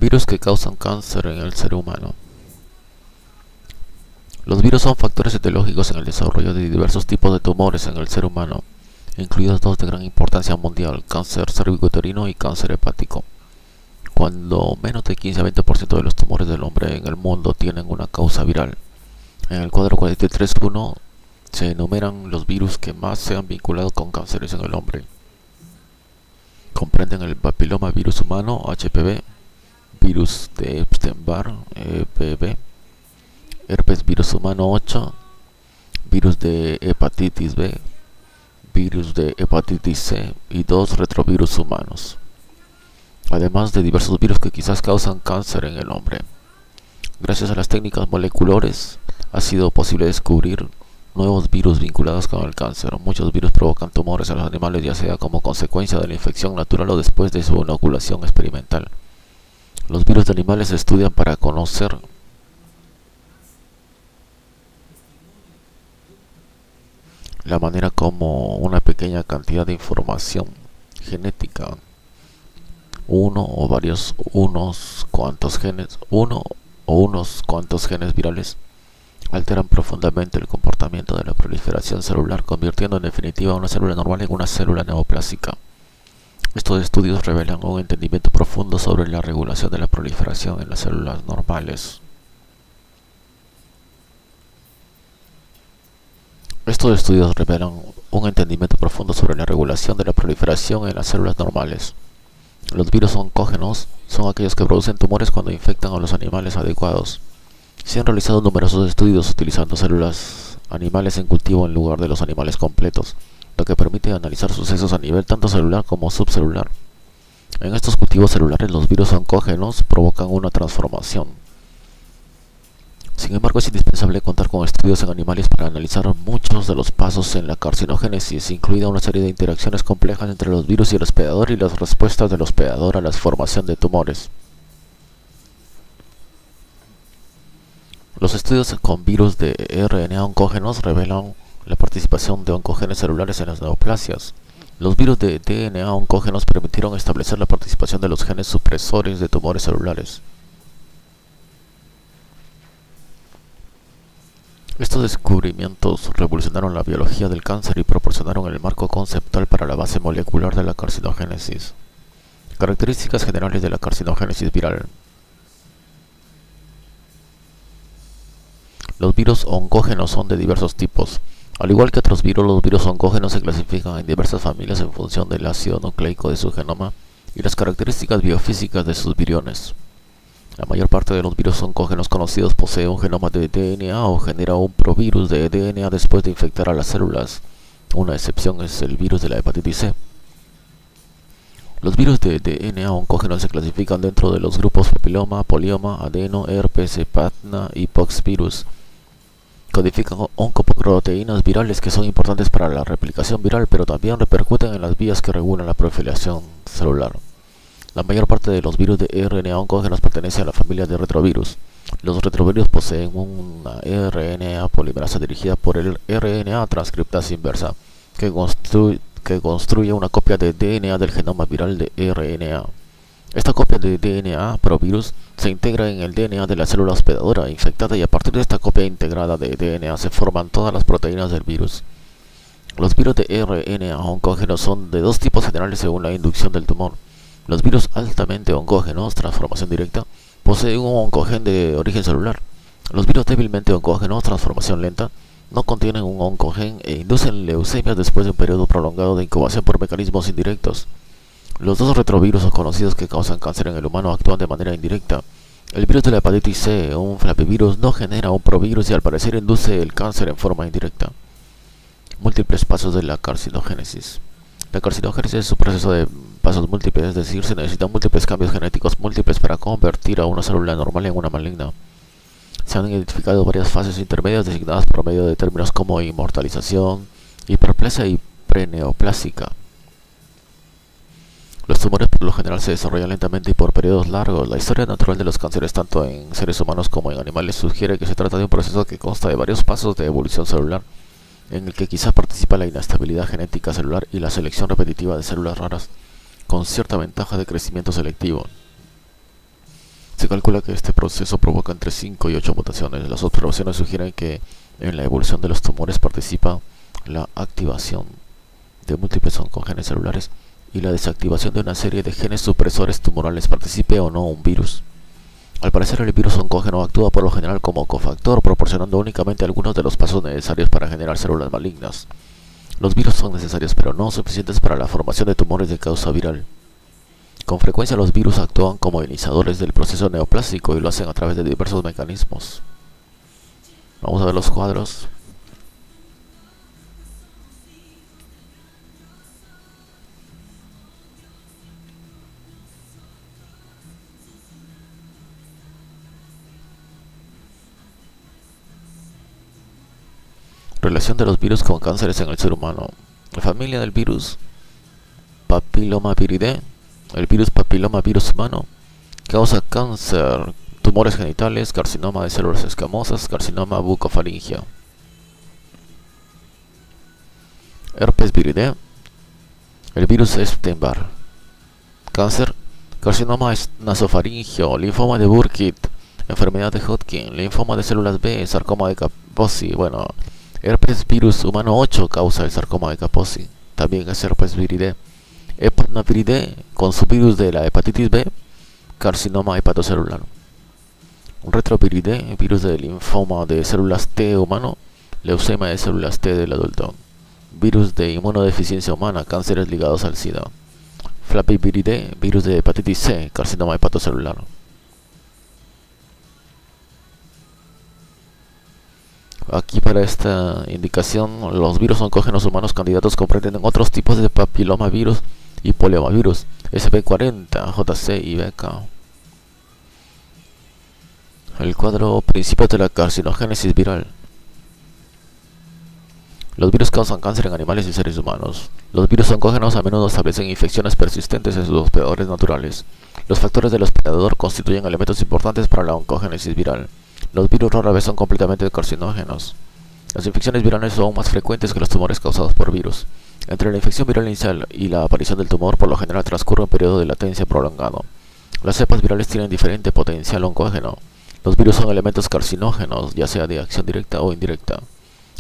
Virus que causan cáncer en el ser humano. Los virus son factores etiológicos en el desarrollo de diversos tipos de tumores en el ser humano, incluidos dos de gran importancia mundial: cáncer cervicuterino y cáncer hepático. Cuando menos de 15 a 20% de los tumores del hombre en el mundo tienen una causa viral. En el cuadro 43.1 se enumeran los virus que más se han vinculado con cánceres en el hombre. Comprenden el papiloma virus humano, HPV, virus de Epstein-Barr, EBV, herpes virus humano 8, virus de hepatitis B, virus de hepatitis C y dos retrovirus humanos, además de diversos virus que quizás causan cáncer en el hombre. Gracias a las técnicas moleculares ha sido posible descubrir nuevos virus vinculados con el cáncer. Muchos virus provocan tumores en los animales, ya sea como consecuencia de la infección natural o después de su inoculación experimental. Los virus de animales se estudian para conocer la manera como una pequeña cantidad de información genética, unos cuantos genes virales, alteran profundamente el comportamiento de la proliferación celular, convirtiendo en definitiva una célula normal en una célula neoplásica. Estos estudios revelan un entendimiento profundo sobre la regulación de la proliferación en las células normales. Los virus oncógenos son aquellos que producen tumores cuando infectan a los animales adecuados. Se han realizado numerosos estudios utilizando células animales en cultivo en lugar de los animales completos, lo que permite analizar sucesos a nivel tanto celular como subcelular. En estos cultivos celulares, los virus oncógenos provocan una transformación. Sin embargo, es indispensable contar con estudios en animales para analizar muchos de los pasos en la carcinogénesis, incluida una serie de interacciones complejas entre los virus y el hospedador y las respuestas del hospedador a la formación de tumores. Los estudios con virus de RNA oncógenos revelan la participación de oncogenes celulares en las neoplasias. Los virus de DNA oncógenos permitieron establecer la participación de los genes supresores de tumores celulares. Estos descubrimientos revolucionaron la biología del cáncer y proporcionaron el marco conceptual para la base molecular de la carcinogénesis. Características generales de la carcinogénesis viral. Los virus oncógenos son de diversos tipos. Al igual que otros virus, los virus oncógenos se clasifican en diversas familias en función del ácido nucleico de su genoma y las características biofísicas de sus viriones. La mayor parte de los virus oncógenos conocidos posee un genoma de DNA o genera un provirus de DNA después de infectar a las células. Una excepción es el virus de la hepatitis C. Los virus de DNA oncógenos se clasifican dentro de los grupos papiloma, polioma, adeno, herpes, hepatna y poxvirus. Codifican oncoproteínas virales que son importantes para la replicación viral, pero también repercuten en las vías que regulan la proliferación celular. La mayor parte de los virus de RNA oncógenos pertenecen a la familia de retrovirus. Los retrovirus poseen una RNA polimerasa dirigida por el RNA transcriptasa inversa, que construye una copia de DNA del genoma viral de RNA. Esta copia de DNA provirus se integra en el DNA de la célula hospedadora infectada y a partir de esta copia integrada de DNA se forman todas las proteínas del virus. Los virus de RNA oncógenos son de dos tipos generales según la inducción del tumor. Los virus altamente oncógenos, transformación directa, poseen un oncogen de origen celular. Los virus débilmente oncógenos, transformación lenta, no contienen un oncogen e inducen leucemias después de un periodo prolongado de incubación por mecanismos indirectos. Los dos retrovirus conocidos que causan cáncer en el humano actúan de manera indirecta. El virus de la hepatitis C, un flavivirus, no genera un provirus y al parecer induce el cáncer en forma indirecta. Múltiples pasos de la carcinogénesis. La carcinogénesis es un proceso de pasos múltiples, es decir, se necesitan múltiples cambios genéticos múltiples para convertir a una célula normal en una maligna. Se han identificado varias fases intermedias designadas por medio de términos como inmortalización, hiperplasia y preneoplásica. Los tumores por lo general se desarrollan lentamente y por periodos largos. La historia natural de los cánceres tanto en seres humanos como en animales sugiere que se trata de un proceso que consta de varios pasos de evolución celular, en el que quizá participa la inestabilidad genética celular y la selección repetitiva de células raras, con cierta ventaja de crecimiento selectivo. Se calcula que este proceso provoca entre 5 y 8 mutaciones. Las observaciones sugieren que en la evolución de los tumores participa la activación de múltiples oncogenes celulares y la desactivación de una serie de genes supresores tumorales, participe o no un virus. Al parecer, el virus oncógeno actúa por lo general como cofactor, proporcionando únicamente algunos de los pasos necesarios para generar células malignas. Los virus son necesarios, pero no suficientes para la formación de tumores de causa viral. Con frecuencia, los virus actúan como iniciadores del proceso neoplásico y lo hacen a través de diversos mecanismos. Vamos a ver los cuadros. Relación de los virus con cánceres en el ser humano. La familia del virus Papillomaviridae, el virus papillomavirus humano, causa cáncer, tumores genitales, carcinoma de células escamosas, carcinoma bucofaringeo. Herpes viridae, el virus Epstein-Barr, cáncer, carcinoma nasofaringeo, linfoma de Burkitt, enfermedad de Hodgkin, linfoma de células B, sarcoma de Kaposi. Herpes virus humano 8 causa el sarcoma de Kaposi. También es herpes viridae. Hepatnaviridae, con su virus de la hepatitis B, carcinoma hepatocelular. Retroviridae, virus de linfoma de células T humano, leucemia de células T del adulto. Virus de inmunodeficiencia humana, cánceres ligados al SIDA. Flaviviridae, virus de hepatitis C, carcinoma hepatocelular. Aquí para esta indicación, los virus oncógenos humanos candidatos comprenden otros tipos de papilomavirus y poliomavirus, SB40, JC y BK. El cuadro principio de la carcinogénesis viral. Los virus causan cáncer en animales y seres humanos. Los virus oncógenos a menudo establecen infecciones persistentes en sus hospedadores naturales. Los factores del hospedador constituyen elementos importantes para la oncogénesis viral. Los virus rara vez son completamente carcinógenos. Las infecciones virales son aún más frecuentes que los tumores causados por virus. Entre la infección viral inicial y la aparición del tumor, por lo general transcurre un periodo de latencia prolongado. Las cepas virales tienen diferente potencial oncógeno. Los virus son elementos carcinógenos, ya sea de acción directa o indirecta.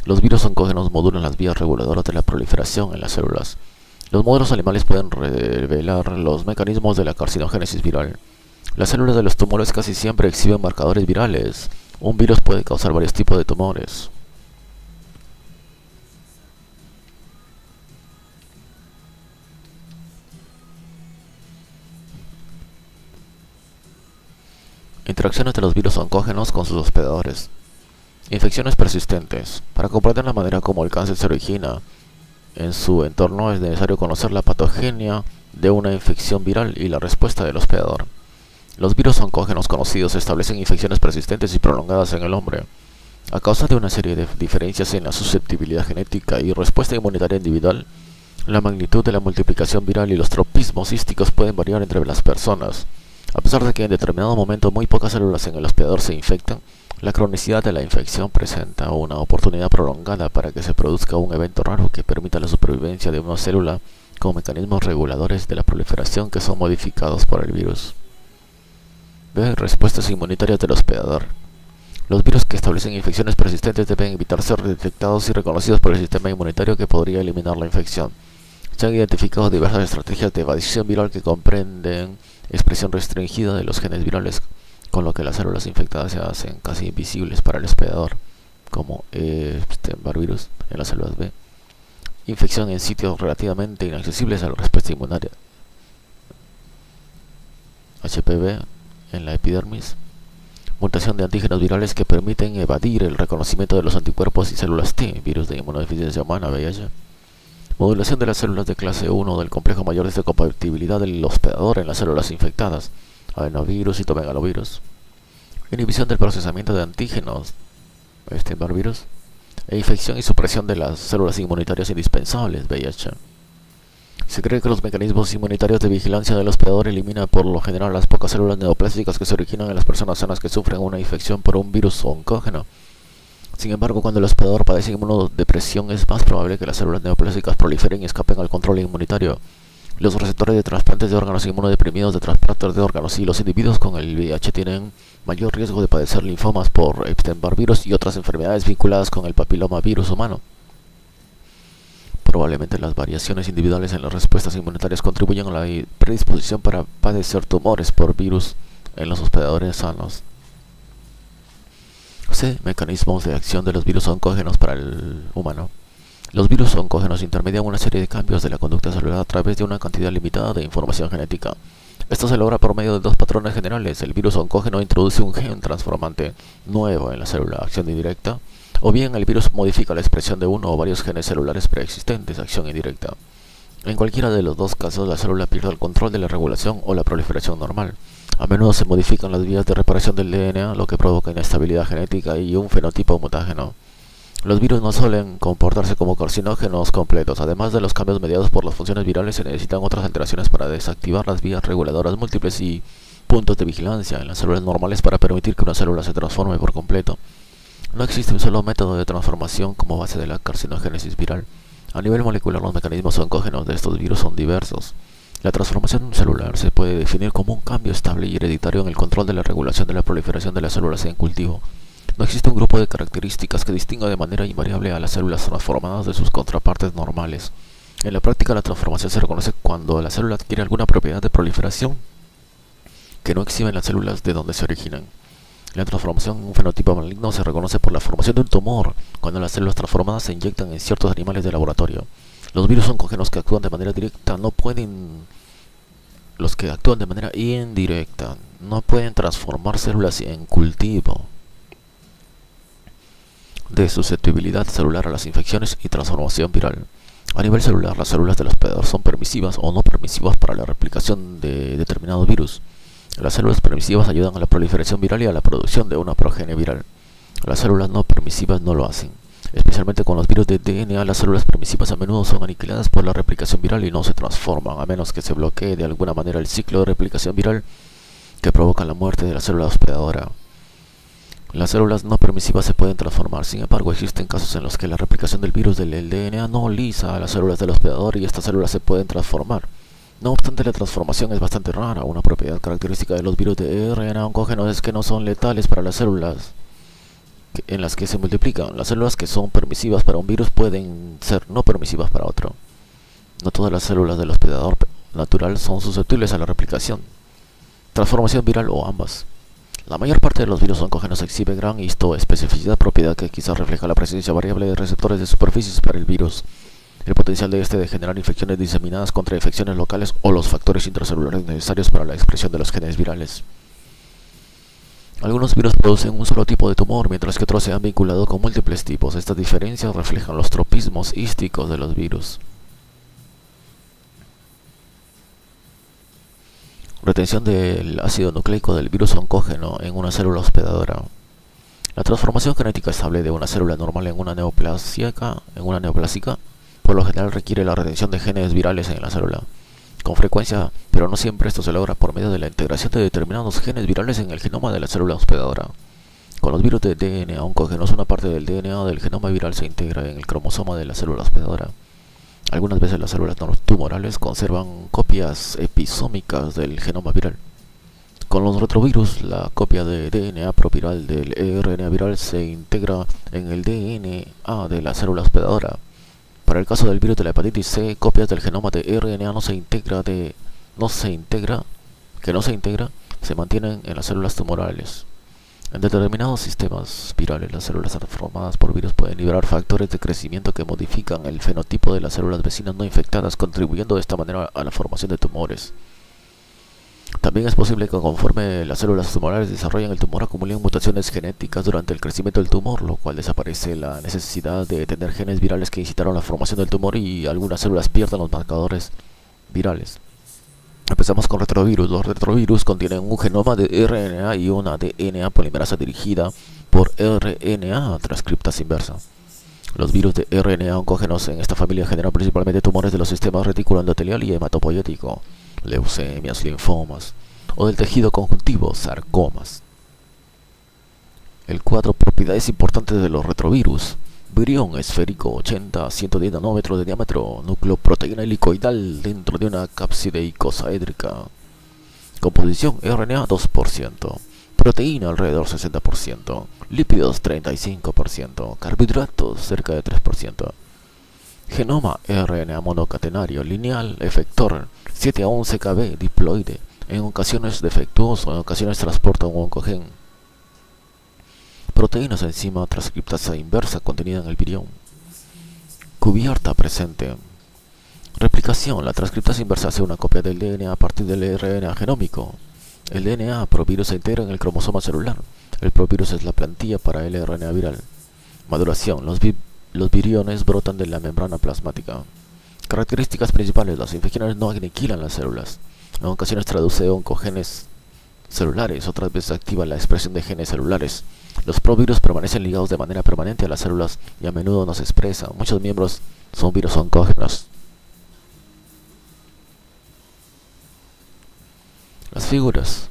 Los virus oncógenos modulan las vías reguladoras de la proliferación en las células. Los modelos animales pueden revelar los mecanismos de la carcinogénesis viral. Las células de los tumores casi siempre exhiben marcadores virales. Un virus puede causar varios tipos de tumores. Interacciones de los virus oncógenos con sus hospedadores. Infecciones persistentes. Para comprender la manera como el cáncer se origina en su entorno es necesario conocer la patogenia de una infección viral y la respuesta del hospedador. Los virus oncógenos conocidos establecen infecciones persistentes y prolongadas en el hombre. A causa de una serie de diferencias en la susceptibilidad genética y respuesta inmunitaria individual, la magnitud de la multiplicación viral y los tropismos císticos pueden variar entre las personas. A pesar de que en determinado momento muy pocas células en el hospedador se infectan, la cronicidad de la infección presenta una oportunidad prolongada para que se produzca un evento raro que permita la supervivencia de una célula con mecanismos reguladores de la proliferación que son modificados por el virus. B. Respuestas inmunitarias del hospedador. Los virus que establecen infecciones persistentes deben evitar ser detectados y reconocidos por el sistema inmunitario que podría eliminar la infección. Se han identificado diversas estrategias de evasión viral que comprenden expresión restringida de los genes virales, con lo que las células infectadas se hacen casi invisibles para el hospedador, como Epstein-Barr virus en las células B. Infección en sitios relativamente inaccesibles a la respuesta inmunitaria. HPV en la epidermis. Mutación de antígenos virales que permiten evadir el reconocimiento de los anticuerpos y células T, virus de inmunodeficiencia humana, VIH. Modulación de las células de clase 1 del complejo mayor de compatibilidad del hospedador en las células infectadas, adenovirus y citomegalovirus. Inhibición del procesamiento de antígenos, Epstein-Barr virus, e infección y supresión de las células inmunitarias indispensables, VIH. Se cree que los mecanismos inmunitarios de vigilancia del hospedador eliminan por lo general las pocas células neoplásicas que se originan en las personas sanas que sufren una infección por un virus oncógeno. Sin embargo, cuando el hospedador padece inmunodepresión, es más probable que las células neoplásicas proliferen y escapen al control inmunitario. Los receptores de trasplantes de órganos inmunodeprimidos de trasplantes de órganos y los individuos con el VIH tienen mayor riesgo de padecer linfomas por Epstein-Barr virus y otras enfermedades vinculadas con el papilomavirus humano. Probablemente las variaciones individuales en las respuestas inmunitarias contribuyen a la predisposición para padecer tumores por virus en los hospedadores sanos. C. Mecanismos de acción de los virus oncógenos para el humano. Los virus oncógenos intermedian una serie de cambios de la conducta celular a través de una cantidad limitada de información genética. Esto se logra por medio de dos patrones generales. El virus oncógeno introduce un gen transformante nuevo en la célula, acción indirecta, o bien el virus modifica la expresión de uno o varios genes celulares preexistentes, acción indirecta. En cualquiera de los dos casos, la célula pierde el control de la regulación o la proliferación normal. A menudo se modifican las vías de reparación del DNA, lo que provoca inestabilidad genética y un fenotipo mutágeno. Los virus no suelen comportarse como carcinógenos completos. Además de los cambios mediados por las funciones virales, se necesitan otras alteraciones para desactivar las vías reguladoras múltiples y puntos de vigilancia en las células normales para permitir que una célula se transforme por completo. No existe un solo método de transformación como base de la carcinogénesis viral. A nivel molecular, los mecanismos oncógenos de estos virus son diversos. La transformación celular se puede definir como un cambio estable y hereditario en el control de la regulación de la proliferación de las células en cultivo. No existe un grupo de características que distinga de manera invariable a las células transformadas de sus contrapartes normales. En la práctica, la transformación se reconoce cuando la célula adquiere alguna propiedad de proliferación que no exhiben las células de donde se originan. La transformación en un fenotipo maligno se reconoce por la formación de un tumor cuando las células transformadas se inyectan en ciertos animales de laboratorio. Los virus oncógenos que actúan de manera directa los que actúan de manera indirecta no pueden transformar células en cultivo. De susceptibilidad celular a las infecciones y transformación viral. A nivel celular, las células del hospedador son permisivas o no permisivas para la replicación de determinados virus. Las células permisivas ayudan a la proliferación viral y a la producción de una progenie viral. Las células no permisivas no lo hacen. Especialmente con los virus de DNA, las células permisivas a menudo son aniquiladas por la replicación viral y no se transforman, a menos que se bloquee de alguna manera el ciclo de replicación viral que provoca la muerte de la célula hospedadora. Las células no permisivas se pueden transformar. Sin embargo, existen casos en los que la replicación del virus del DNA no lisa a las células del hospedador y estas células se pueden transformar. No obstante, la transformación es bastante rara. Una propiedad característica de los virus de RNA oncógenos es que no son letales para las células en las que se multiplican. Las células que son permisivas para un virus pueden ser no permisivas para otro. No todas las células del hospedador natural son susceptibles a la replicación, transformación viral o ambas. La mayor parte de los virus oncógenos exhibe gran histoespecificidad, propiedad que quizás refleja la presencia variable de receptores de superficies para el virus, el potencial de este de generar infecciones diseminadas contra infecciones locales o los factores intracelulares necesarios para la expresión de los genes virales. Algunos virus producen un solo tipo de tumor, mientras que otros se han vinculado con múltiples tipos. Estas diferencias reflejan los tropismos hísticos de los virus. Retención del ácido nucleico del virus oncógeno en una célula hospedadora. La transformación genética estable de una célula normal en una neoplásica, por lo general requiere la retención de genes virales en la célula. Con frecuencia, pero no siempre, esto se logra por medio de la integración de determinados genes virales en el genoma de la célula hospedadora. Con los virus de DNA oncógenos, una parte del DNA del genoma viral se integra en el cromosoma de la célula hospedadora. Algunas veces las células tumorales conservan copias episómicas del genoma viral. Con los retrovirus, la copia de DNA proviral del RNA viral se integra en el DNA de la célula hospedadora. Para el caso del virus de la hepatitis C, copias del genoma de RNA se mantienen en las células tumorales. En determinados sistemas virales, las células transformadas por virus pueden liberar factores de crecimiento que modifican el fenotipo de las células vecinas no infectadas, contribuyendo de esta manera a la formación de tumores. También es posible que conforme las células tumorales desarrollan el tumor, acumulen mutaciones genéticas durante el crecimiento del tumor, lo cual desaparece la necesidad de tener genes virales que incitaron la formación del tumor y algunas células pierdan los marcadores virales. Empezamos con retrovirus. Los retrovirus contienen un genoma de RNA y una DNA polimerasa dirigida por RNA transcriptasa inversa. Los virus de RNA oncógenos en esta familia generan principalmente tumores de los sistemas retículo endotelial y hematopoyético, leucemias, linfomas o del tejido conjuntivo, sarcomas. El cuadro propiedades importantes de los retrovirus. Virión esférico 80 a 110 nanómetros de diámetro. Núcleo proteína helicoidal dentro de una cápside icosaédrica. Composición RNA 2%. Proteína alrededor 60%. Lípidos 35%. Carbohidratos cerca de 3%. Genoma RNA monocatenario lineal efector 7 a 11 kb diploide. En ocasiones defectuoso, en ocasiones transporta un oncogen. Proteínas enzima transcriptasa inversa contenida en el virión. Cubierta presente. Replicación. La transcriptasa inversa hace una copia del DNA a partir del RNA genómico. El DNA provirus se integra en el cromosoma celular. El provirus es la plantilla para el RNA viral. Maduración. Los viriones brotan de la membrana plasmática. Características principales. Las infecciones no aniquilan las células. En ocasiones traduce oncogenes celulares, otras veces activa la expresión de genes celulares. Los provirus permanecen ligados de manera permanente a las células y a menudo no se expresan. Muchos miembros son virus oncógenos. Las figuras.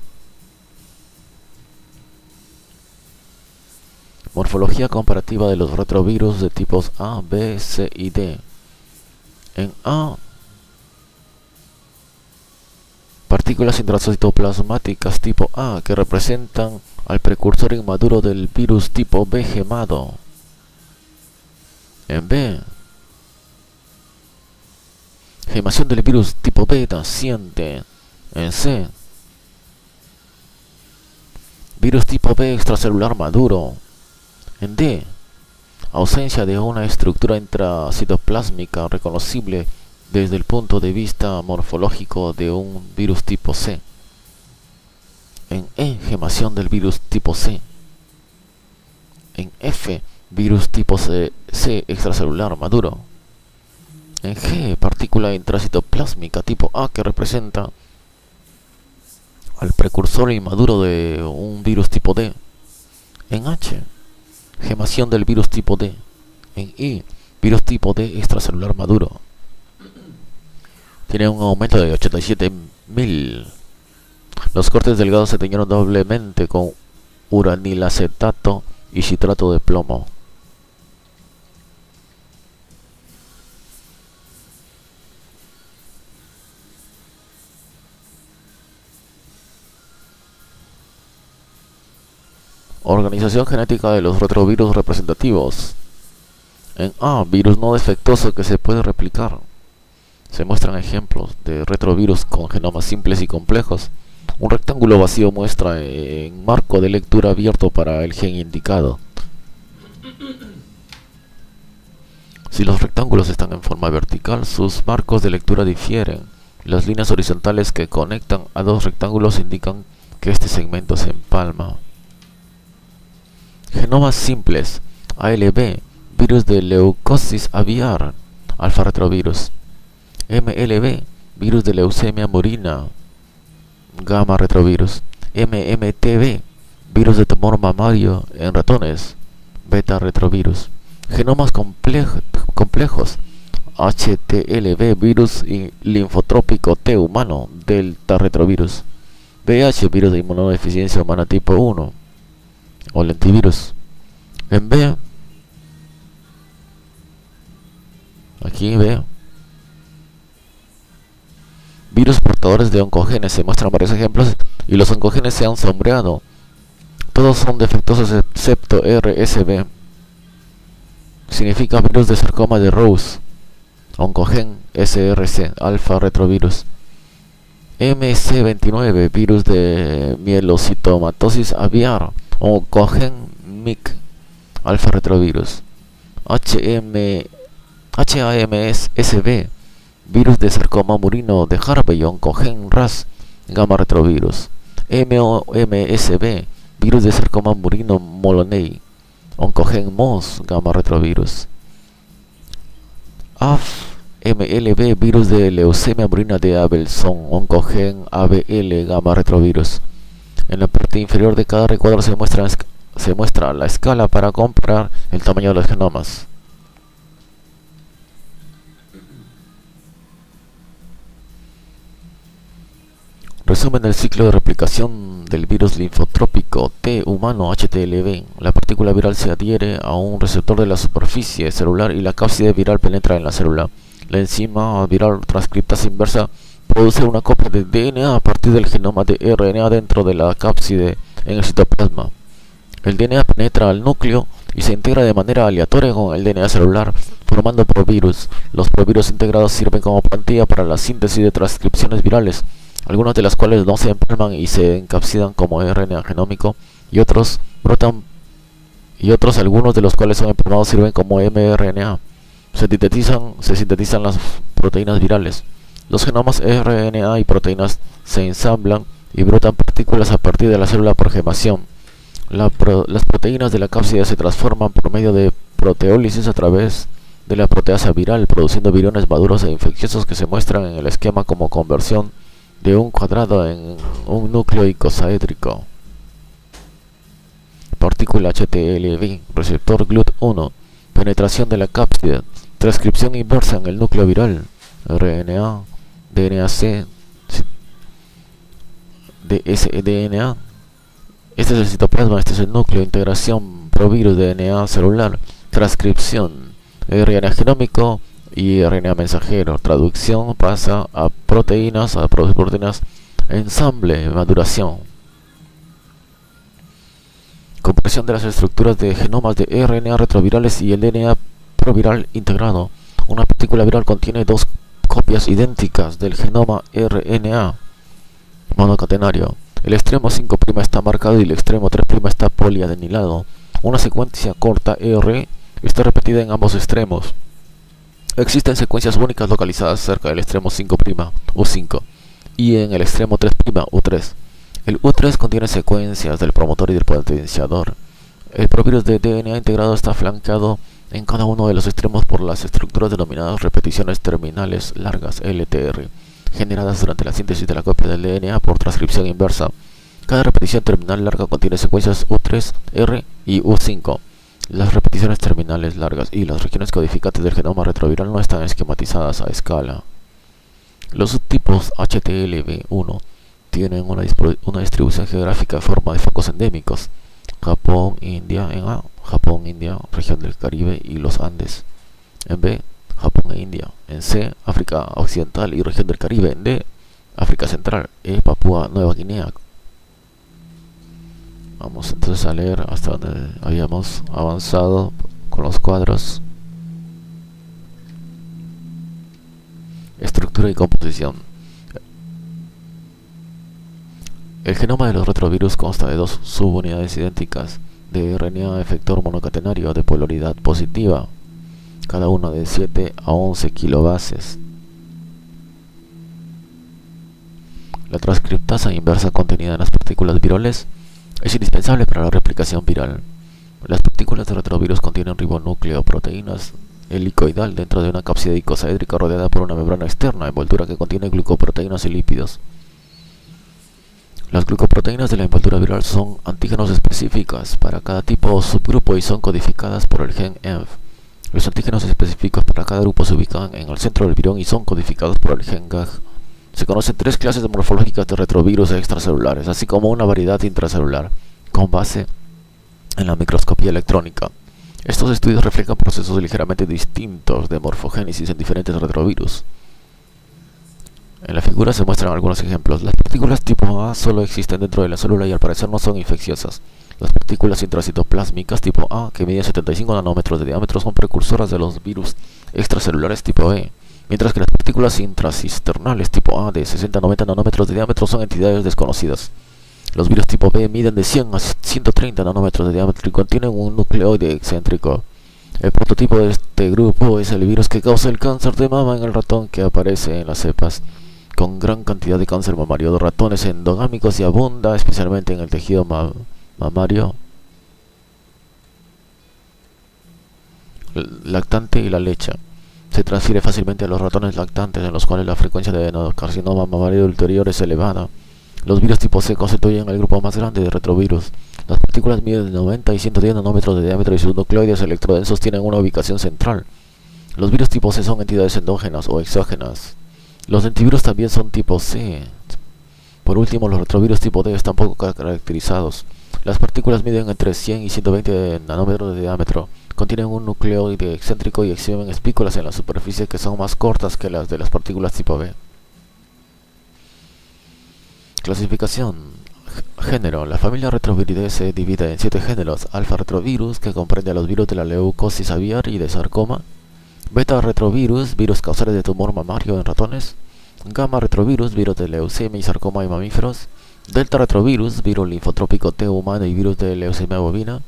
Morfología comparativa de los retrovirus de tipos A, B, C y D. En A, partículas intracitoplasmáticas tipo A que representan al precursor inmaduro del virus tipo B gemado. En B, gemación del virus tipo B naciente. En C, virus tipo B extracelular maduro. En D, ausencia de una estructura intracitoplásmica reconocible desde el punto de vista morfológico de un virus tipo C. En E, gemación del virus tipo C. En F, virus tipo C extracelular maduro. En G, partícula intracitoplásmica tipo A que representa al precursor inmaduro de un virus tipo D. En H, gemación del virus tipo D. En I, virus tipo D extracelular maduro. Tiene un aumento de 87.000. Los cortes delgados se teñieron doblemente con uranilacetato y citrato de plomo. Organización genética de los retrovirus representativos. En A, virus no defectuoso que se puede replicar. Se muestran ejemplos de retrovirus con genomas simples y complejos. Un rectángulo vacío muestra un marco de lectura abierto para el gen indicado. Si los rectángulos están en forma vertical, sus marcos de lectura difieren. Las líneas horizontales que conectan a dos rectángulos indican que este segmento se empalma. Genomas simples. ALB, virus de leucosis aviar, alfa retrovirus. MLB, virus de leucemia murina, gamma retrovirus. MMTV, virus de tumor mamario en ratones, beta retrovirus. Genomas complejos. HTLV, virus linfotrópico T humano, delta retrovirus. VIH, virus de inmunodeficiencia humana tipo 1 o lentivirus. En B, aquí veo virus portadores de oncogenes. Se muestran varios ejemplos y los oncogenes se han sombreado. Todos son defectuosos excepto RSV. Significa virus de sarcoma de Rose. Oncogen SRC, alfa retrovirus. MC29, virus de mielocitomatosis aviar. Oncogen MIC, alfa retrovirus. HAMSB, virus de sarcoma murino de Harvey, oncogen RAS, gamma retrovirus. MOMSB, virus de sarcoma murino Moloney, oncogen MOS, gamma retrovirus. AFMLB, virus de leucemia murina de Abelson, oncogen ABL, gamma retrovirus. En la parte inferior de cada recuadro se muestra la escala para comparar el tamaño de los genomas. Resumen del ciclo de replicación del virus linfotrópico T humano HTLV. La partícula viral se adhiere a un receptor de la superficie celular y la cápside viral penetra en la célula. La enzima viral transcriptasa inversa produce una copia de DNA a partir del genoma de RNA dentro de la cápside en el citoplasma. El DNA penetra al núcleo y se integra de manera aleatoria con el DNA celular, formando provirus. Los provirus integrados sirven como plantilla para la síntesis de transcripciones virales, algunas de las cuales no se empalman y se encapsidan como RNA genómico, y otros algunos de los cuales son empalmados sirven como mRNA. Se sintetizan las proteínas virales. Los genomas RNA y proteínas se ensamblan y brotan partículas a partir de la célula por gemación. Las proteínas de la cápside se transforman por medio de proteólisis a través de la proteasa viral, produciendo viriones maduros e infecciosos que se muestran en el esquema como conversión de un cuadrado en un núcleo icosaédrico. Partícula HTLV, receptor GLUT1, penetración de la cápside, transcripción inversa en el núcleo viral, RNA, DNA-C, dsDNA. Este es el citoplasma, este es el núcleo, integración, provirus, DNA celular, transcripción, RNA genómico y RNA mensajero. Traducción pasa a proteínas, a producir proteínas, ensamble, maduración. Compresión de las estructuras de genomas de RNA retrovirales y el DNA proviral integrado. Una partícula viral contiene dos copias idénticas del genoma RNA monocatenario. El extremo 5' está marcado y el extremo 3' está poliadenilado. Una secuencia corta R está repetida en ambos extremos. Existen secuencias únicas localizadas cerca del extremo 5' U5 y en el extremo 3' U3. El U3 contiene secuencias del promotor y del potenciador. El provirus de DNA integrado está flanqueado en cada uno de los extremos por las estructuras denominadas repeticiones terminales largas LTR, generadas durante la síntesis de la copia del DNA por transcripción inversa. Cada repetición terminal larga contiene secuencias U3, R y U5. Las repeticiones terminales largas y las regiones codificantes del genoma retroviral no están esquematizadas a escala. Los subtipos HTLV1 tienen una distribución geográfica en forma de focos endémicos: Japón, India en A, Japón, India, región del Caribe y los Andes; en B, Japón e India; en C, África Occidental y región del Caribe; en D, África Central; E, Papúa Nueva Guinea. Vamos entonces a leer hasta donde habíamos avanzado con los cuadros. Estructura y composición. El genoma de los retrovirus consta de dos subunidades idénticas de RNA efector monocatenario de polaridad positiva, cada una de 7 a 11 kilobases. La transcriptasa inversa contenida en las partículas virales es indispensable para la replicación viral. Las partículas de retrovirus contienen ribonúcleo, proteínas helicoidal dentro de una cápside icosaédrica rodeada por una membrana externa, envoltura que contiene glucoproteínas y lípidos. Las glucoproteínas de la envoltura viral son antígenos específicas para cada tipo o subgrupo y son codificadas por el gen ENV. Los antígenos específicos para cada grupo se ubican en el centro del virión y son codificados por el gen GAG. Se conocen tres clases morfológicas de retrovirus extracelulares, así como una variedad intracelular, con base en la microscopía electrónica. Estos estudios reflejan procesos ligeramente distintos de morfogénesis en diferentes retrovirus. En la figura se muestran algunos ejemplos. Las partículas tipo A solo existen dentro de la célula y al parecer no son infecciosas. Las partículas intracitoplásmicas tipo A, que miden 75 nanómetros de diámetro, son precursoras de los virus extracelulares tipo E, mientras que las partículas intracisternales tipo A de 60 a 90 nanómetros de diámetro son entidades desconocidas. Los virus tipo B miden de 100 a 130 nanómetros de diámetro y contienen un nucleoide excéntrico. El prototipo de este grupo es el virus que causa el cáncer de mama en el ratón, que aparece en las cepas con gran cantidad de cáncer mamario de ratones endogámicos y abunda especialmente en el tejido mamario lactante y la leche. Se transfiere fácilmente a los ratones lactantes, en los cuales la frecuencia de adenocarcinoma mamario ulterior es elevada. Los virus tipo C constituyen el grupo más grande de retrovirus. Las partículas miden de 90 y 110 nanómetros de diámetro y sus nucleoides electrodensos tienen una ubicación central. Los virus tipo C son entidades endógenas o exógenas. Los antivirus también son tipo C. Por último, los retrovirus tipo D están poco caracterizados. Las partículas miden entre 100 y 120 nanómetros de diámetro. Contienen un nucleoide excéntrico y exhiben espículas en la superficie que son más cortas que las de las partículas tipo B. Clasificación. Género. La familia Retroviridae se divide en 7 géneros. Alfa retrovirus, que comprende a los virus de la leucosis aviar y de sarcoma. Beta retrovirus, virus causales de tumor mamario en ratones. Gamma retrovirus, virus de leucemia y sarcoma en mamíferos. Delta retrovirus, virus linfotrópico T humano y virus de leucemia bovina.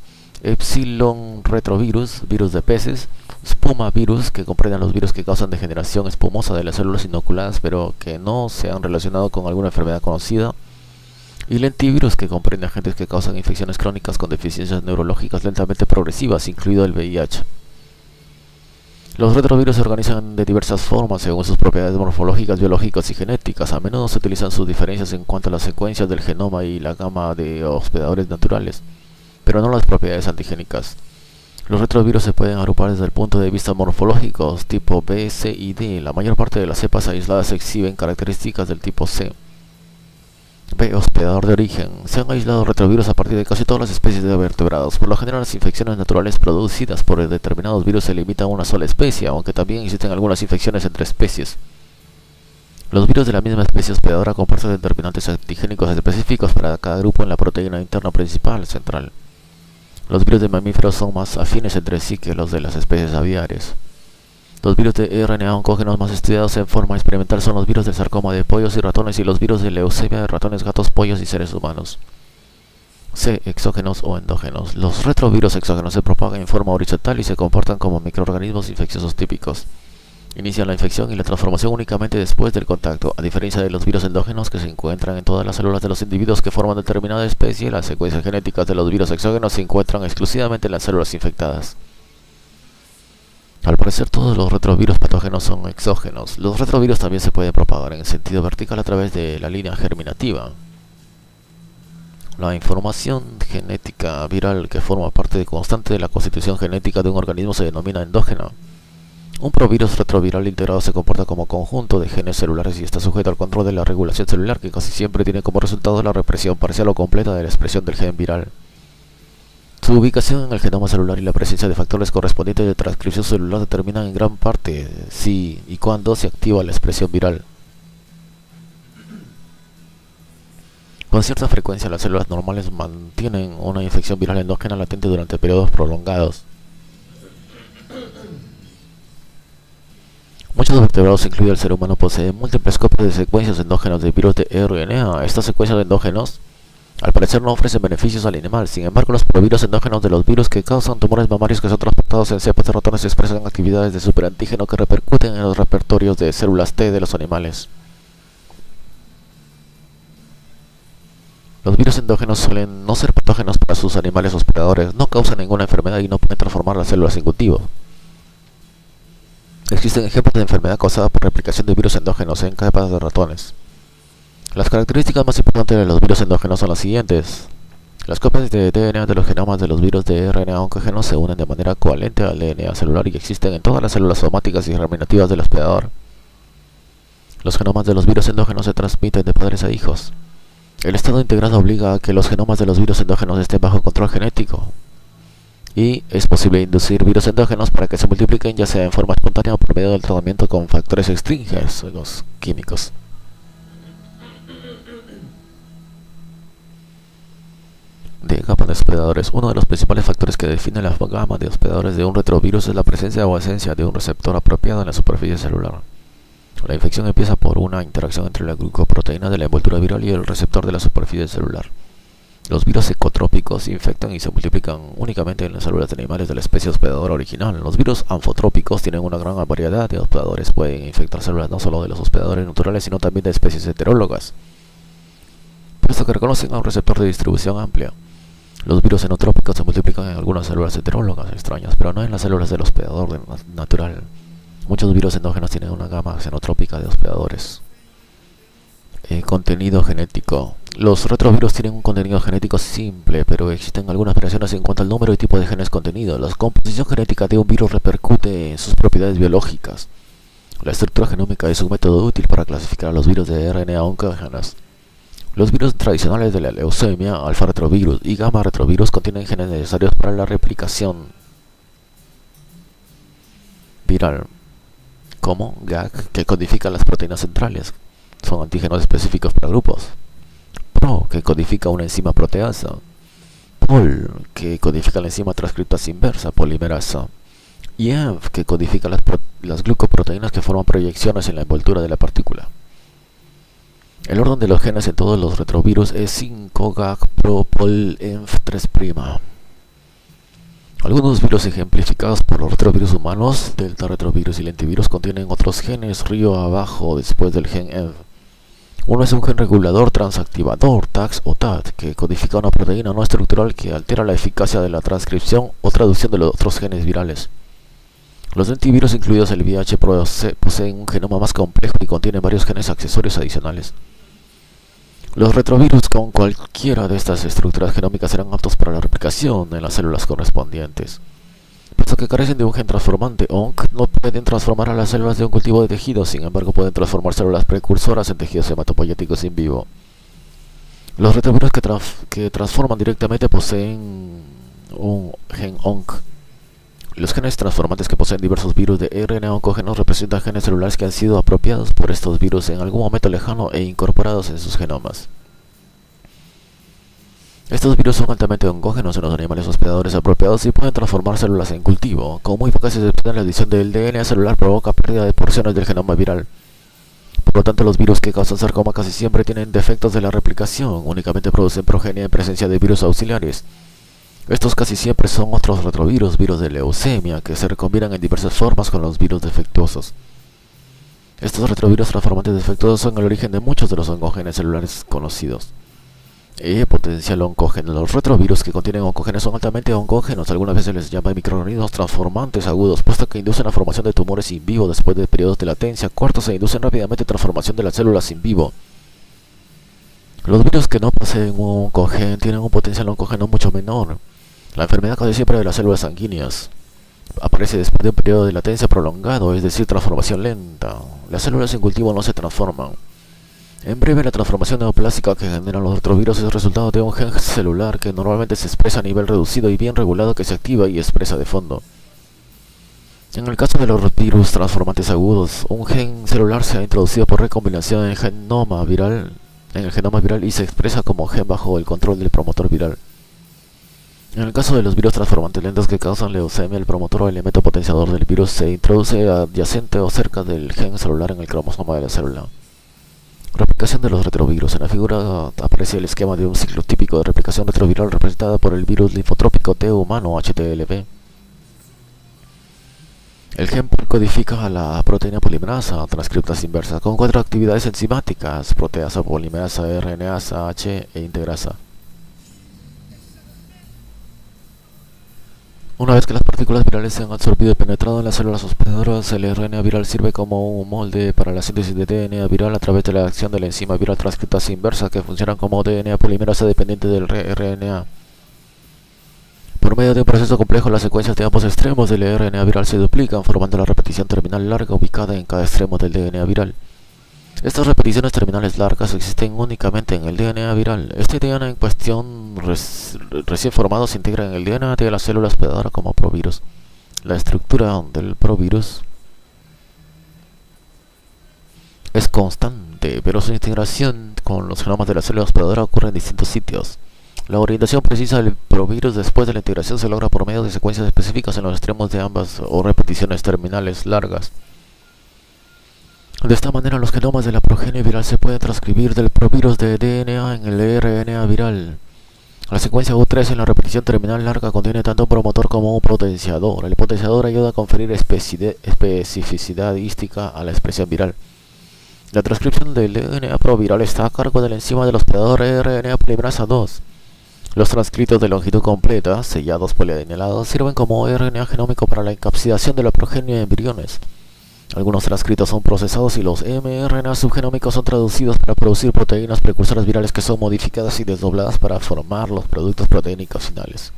Epsilon retrovirus, virus de peces. Spuma virus, que comprenden los virus que causan degeneración espumosa de las células inoculadas pero que no se han relacionado con alguna enfermedad conocida. Y lentivirus, que comprende agentes que causan infecciones crónicas con deficiencias neurológicas lentamente progresivas, incluido el VIH. Los retrovirus se organizan de diversas formas según sus propiedades morfológicas, biológicas y genéticas. A menudo se utilizan sus diferencias en cuanto a las secuencias del genoma y la gama de hospedadores naturales, pero no las propiedades antigénicas. Los retrovirus se pueden agrupar desde el punto de vista morfológico, tipo B, C y D. La mayor parte de las cepas aisladas exhiben características del tipo C. B. Hospedador de origen. Se han aislado retrovirus a partir de casi todas las especies de vertebrados. Por lo general, las infecciones naturales producidas por determinados virus se limitan a una sola especie, aunque también existen algunas infecciones entre especies. Los virus de la misma especie hospedadora comparten determinantes antigénicos específicos para cada grupo en la proteína interna principal central. Los virus de mamíferos son más afines entre sí que los de las especies aviares. Los virus de RNA oncógenos más estudiados en forma experimental son los virus del sarcoma de pollos y ratones y los virus de leucemia de ratones, gatos, pollos y seres humanos. C. Exógenos o endógenos. Los retrovirus exógenos se propagan en forma horizontal y se comportan como microorganismos infecciosos típicos. Inician la infección y la transformación únicamente después del contacto, a diferencia de los virus endógenos que se encuentran en todas las células de los individuos que forman determinada especie. Las secuencias genéticas de los virus exógenos se encuentran exclusivamente en las células infectadas. Al parecer, todos los retrovirus patógenos son exógenos. Los retrovirus también se pueden propagar en sentido vertical a través de la línea germinativa. La información genética viral que forma parte constante de la constitución genética de un organismo se denomina endógena. Un provirus retroviral integrado se comporta como conjunto de genes celulares y está sujeto al control de la regulación celular, que casi siempre tiene como resultado la represión parcial o completa de la expresión del gen viral. Su ubicación en el genoma celular y la presencia de factores correspondientes de transcripción celular determinan en gran parte si y cuándo se activa la expresión viral. Con cierta frecuencia, las células normales mantienen una infección viral endógena latente durante periodos prolongados. Muchos vertebrados, incluido el ser humano, poseen múltiples copias de secuencias endógenas de virus de RNA. Estas secuencias endógenos, al parecer, no ofrecen beneficios al animal. Sin embargo, los provirus endógenos de los virus que causan tumores mamarios que son transportados en cepas de ratones expresan actividades de superantígeno que repercuten en los repertorios de células T de los animales. Los virus endógenos suelen no ser patógenos para sus animales hospedadores, no causan ninguna enfermedad y no pueden transformar las células en cultivo. Existen ejemplos de enfermedad causada por replicación de virus endógenos en cepas de ratones. Las características más importantes de los virus endógenos son las siguientes. Las copias de DNA de los genomas de los virus de RNA oncógenos se unen de manera covalente al DNA celular y existen en todas las células somáticas y germinativas del hospedador. Los genomas de los virus endógenos se transmiten de padres a hijos. El estado integrado obliga a que los genomas de los virus endógenos estén bajo control genético. Y es posible inducir virus endógenos para que se multipliquen, ya sea en forma espontánea o por medio del tratamiento con factores extrínsecos químicos. De gama de hospedadores. Uno de los principales factores que define la gama de hospedadores de un retrovirus es la presencia o ausencia de un receptor apropiado en la superficie celular. La infección empieza por una interacción entre la glucoproteína de la envoltura viral y el receptor de la superficie celular. Los virus ecotrópicos infectan y se multiplican únicamente en las células de animales de la especie hospedadora original. Los virus anfotrópicos tienen una gran variedad de hospedadores. Pueden infectar células no solo de los hospedadores naturales, sino también de especies heterólogas, puesto que reconocen a un receptor de distribución amplia. Los virus xenotrópicos se multiplican en algunas células heterólogas extrañas, pero no en las células del hospedador natural. Muchos virus endógenos tienen una gama xenotrópica de hospedadores. Contenido genético. Los retrovirus tienen un contenido genético simple, pero existen algunas variaciones en cuanto al número y tipo de genes contenidos. La composición genética de un virus repercute en sus propiedades biológicas. La estructura genómica es un método útil para clasificar a los virus de RNA oncógenos. Los virus tradicionales de la leucemia, alfa retrovirus y gamma retrovirus, contienen genes necesarios para la replicación viral, como GAG, que codifica las proteínas centrales, son antígenos específicos para grupos; PRO, que codifica una enzima proteasa; POL, que codifica la enzima transcriptasa inversa, polimerasa; y ENV, que codifica las glucoproteínas que forman proyecciones en la envoltura de la partícula. El orden de los genes en todos los retrovirus es 5 GAG PRO POL ENV 3'. Algunos virus ejemplificados por los retrovirus humanos, delta retrovirus y lentivirus, contienen otros genes río abajo después del gen ENV. Uno es un gen regulador transactivador, TAX o TAT, que codifica una proteína no estructural que altera la eficacia de la transcripción o traducción de los otros genes virales. Los lentivirus, incluidos el VIH, poseen un genoma más complejo y contienen varios genes accesorios adicionales. Los retrovirus con cualquiera de estas estructuras genómicas serán aptos para la replicación en las células correspondientes. Puesto que carecen de un gen transformante ONC, no pueden transformar a las células de un cultivo de tejido, sin embargo pueden transformar células precursoras en tejidos hematopoyéticos in vivo. Los retrovirus que transforman directamente poseen un gen ONC. Los genes transformantes que poseen diversos virus de RNA oncógenos representan genes celulares que han sido apropiados por estos virus en algún momento lejano e incorporados en sus genomas. Estos virus son altamente oncógenos en los animales hospedadores apropiados y pueden transformar células en cultivo. Con muy pocas excepciones, la edición del DNA celular provoca pérdida de porciones del genoma viral. Por lo tanto, los virus que causan sarcoma casi siempre tienen defectos de la replicación, únicamente producen progenie en presencia de virus auxiliares. Estos casi siempre son otros retrovirus, virus de leucemia, que se recombinan en diversas formas con los virus defectuosos. Estos retrovirus transformantes defectuosos son el origen de muchos de los oncogenes celulares conocidos. Potencial oncógeno. Los retrovirus que contienen oncogenes son altamente oncógenos. Algunas veces les llama microorganismos transformantes agudos, puesto que inducen la formación de tumores in vivo después de periodos de latencia cortos e inducen rápidamente transformación de las células in vivo. Los virus que no poseen un oncogen tienen un potencial oncógeno mucho menor. La enfermedad casi siempre de las células sanguíneas aparece después de un periodo de latencia prolongado, es decir, transformación lenta. Las células en cultivo no se transforman. En breve, la transformación neoplástica que generan los retrovirus es el resultado de un gen celular que normalmente se expresa a nivel reducido y bien regulado, que se activa y expresa de fondo. En el caso de los virus transformantes agudos, un gen celular se ha introducido por recombinación en el genoma viral y se expresa como gen bajo el control del promotor viral. En el caso de los virus transformantes lentos que causan leucemia, el promotor o elemento potenciador del virus se introduce adyacente o cerca del gen celular en el cromosoma de la célula. Replicación de los retrovirus. En la figura aparece el esquema de un ciclo típico de replicación retroviral representada por el virus linfotrópico T humano HTLV. El gen codifica a la proteína polimerasa transcriptasa inversa con 4 actividades enzimáticas: proteasa, polimerasa, RNasa, H e integrasa. Una vez que las partículas virales se han absorbido y penetrado en las células hospedadoras, el RNA viral sirve como un molde para la síntesis de DNA viral a través de la acción de la enzima viral transcriptasa inversa, que funciona como DNA polimerasa dependiente del RNA. Por medio de un proceso complejo, las secuencias de ambos extremos del RNA viral se duplican, formando la repetición terminal larga ubicada en cada extremo del DNA viral. Estas repeticiones terminales largas existen únicamente en el DNA viral. Este DNA en cuestión recién formado se integra en el DNA de la célula hospedadora como provirus. La estructura del provirus es constante, pero su integración con los genomas de la célula hospedadora ocurre en distintos sitios. La orientación precisa del provirus después de la integración se logra por medio de secuencias específicas en los extremos de ambas o repeticiones terminales largas. De esta manera, los genomas de la progenie viral se pueden transcribir del provirus de DNA en el RNA viral. La secuencia U3 en la repetición terminal larga contiene tanto un promotor como un potenciador. El potenciador ayuda a conferir especificidad hística a la expresión viral. La transcripción del DNA proviral está a cargo de la enzima del hospedador RNA polimerasa 2. Los transcritos de longitud completa, sellados poliadinelados, sirven como RNA genómico para la encapsidación de la progenie en embriones. Algunos transcritos son procesados y los mRNA subgenómicos son traducidos para producir proteínas precursoras virales que son modificadas y desdobladas para formar los productos proteínicos finales.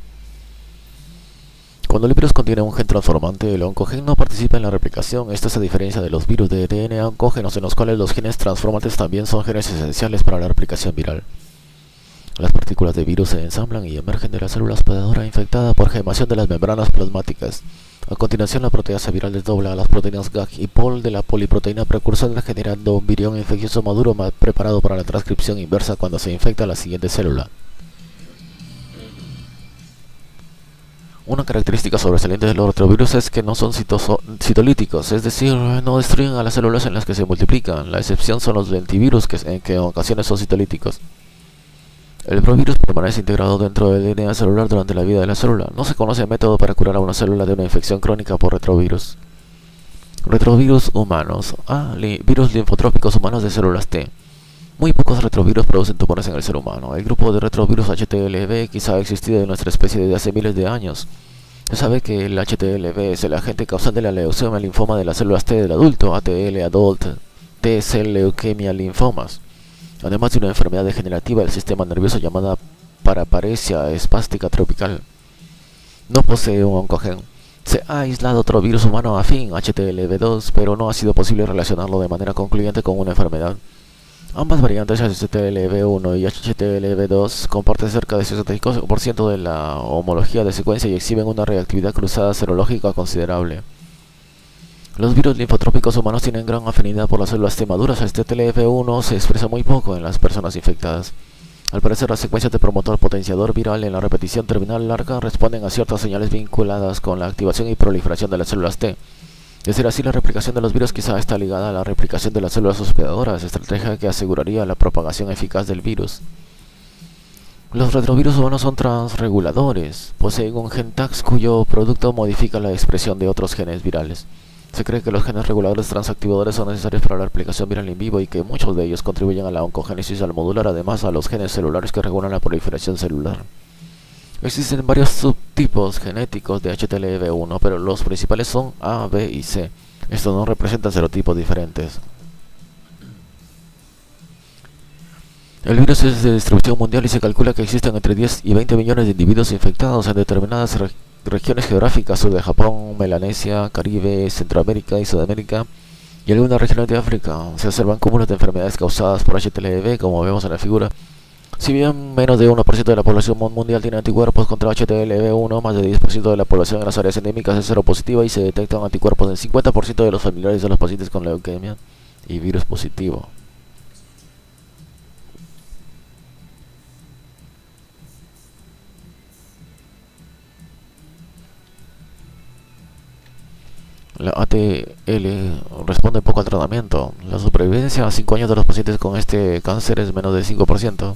Cuando el virus contiene un gen transformante, el oncogen no participa en la replicación. Esto es a diferencia de los virus de DNA oncógenos, en los cuales los genes transformantes también son genes esenciales para la replicación viral. Las partículas de virus se ensamblan y emergen de la célula hospedadora infectada por gemación de las membranas plasmáticas. A continuación, la proteasa viral desdobla a las proteínas GAG y POL de la poliproteína precursora, generando un virión infeccioso maduro preparado para la transcripción inversa cuando se infecta la siguiente célula. Una característica sobresaliente de los retrovirus es que no son citolíticos, es decir, no destruyen a las células en las que se multiplican. La excepción son los lentivirus, que en ocasiones son citolíticos. El provirus permanece integrado dentro del DNA celular durante la vida de la célula. No se conoce método para curar a una célula de una infección crónica por retrovirus. Retrovirus humanos. Virus linfotrópicos humanos de células T. Muy pocos retrovirus producen tumores en el ser humano. El grupo de retrovirus HTLV quizá ha existido en nuestra especie desde hace miles de años. Se sabe que el HTLV es el agente causante de la leucemia linfoma de las células T del adulto, ATL Adult, T-cell leukemia linfomas, además de una enfermedad degenerativa del sistema nervioso llamada paraparesia espástica tropical. No posee un oncogen. Se ha aislado otro virus humano afín, HTLV2, pero no ha sido posible relacionarlo de manera concluyente con una enfermedad. Ambas variantes, HTLV1 y HTLV2, comparten cerca del 65% de la homología de secuencia y exhiben una reactividad cruzada serológica considerable. Los virus linfotrópicos humanos tienen gran afinidad por las células T maduras. El HTLV1 se expresa muy poco en las personas infectadas. Al parecer, las secuencias de promotor potenciador viral en la repetición terminal larga responden a ciertas señales vinculadas con la activación y proliferación de las células T. De ser así, la replicación de los virus quizá está ligada a la replicación de las células hospedadoras, estrategia que aseguraría la propagación eficaz del virus. Los retrovirus humanos son transreguladores. Poseen un gen TAX cuyo producto modifica la expresión de otros genes virales. Se cree que los genes reguladores transactivadores son necesarios para la replicación viral in vivo y que muchos de ellos contribuyen a la oncogénesis al modular, además a los genes celulares que regulan la proliferación celular. Existen varios subtipos genéticos de HTLV1, pero los principales son A, B y C. Estos no representan serotipos diferentes. El virus es de distribución mundial y se calcula que existen entre 10 y 20 millones de individuos infectados en determinadas regiones geográficas, sur de Japón, Melanesia, Caribe, Centroamérica y Sudamérica, y algunas regiones de África. Se observan cúmulos de enfermedades causadas por HTLV, como vemos en la figura. Si bien menos de 1% de la población mundial tiene anticuerpos contra HTLV1, más de 10% de la población en las áreas endémicas es seropositiva y se detectan anticuerpos en 50% de los familiares de los pacientes con leucemia y virus positivo. La ATL responde poco al tratamiento. La supervivencia a 5 años de los pacientes con este cáncer es menos del 5%.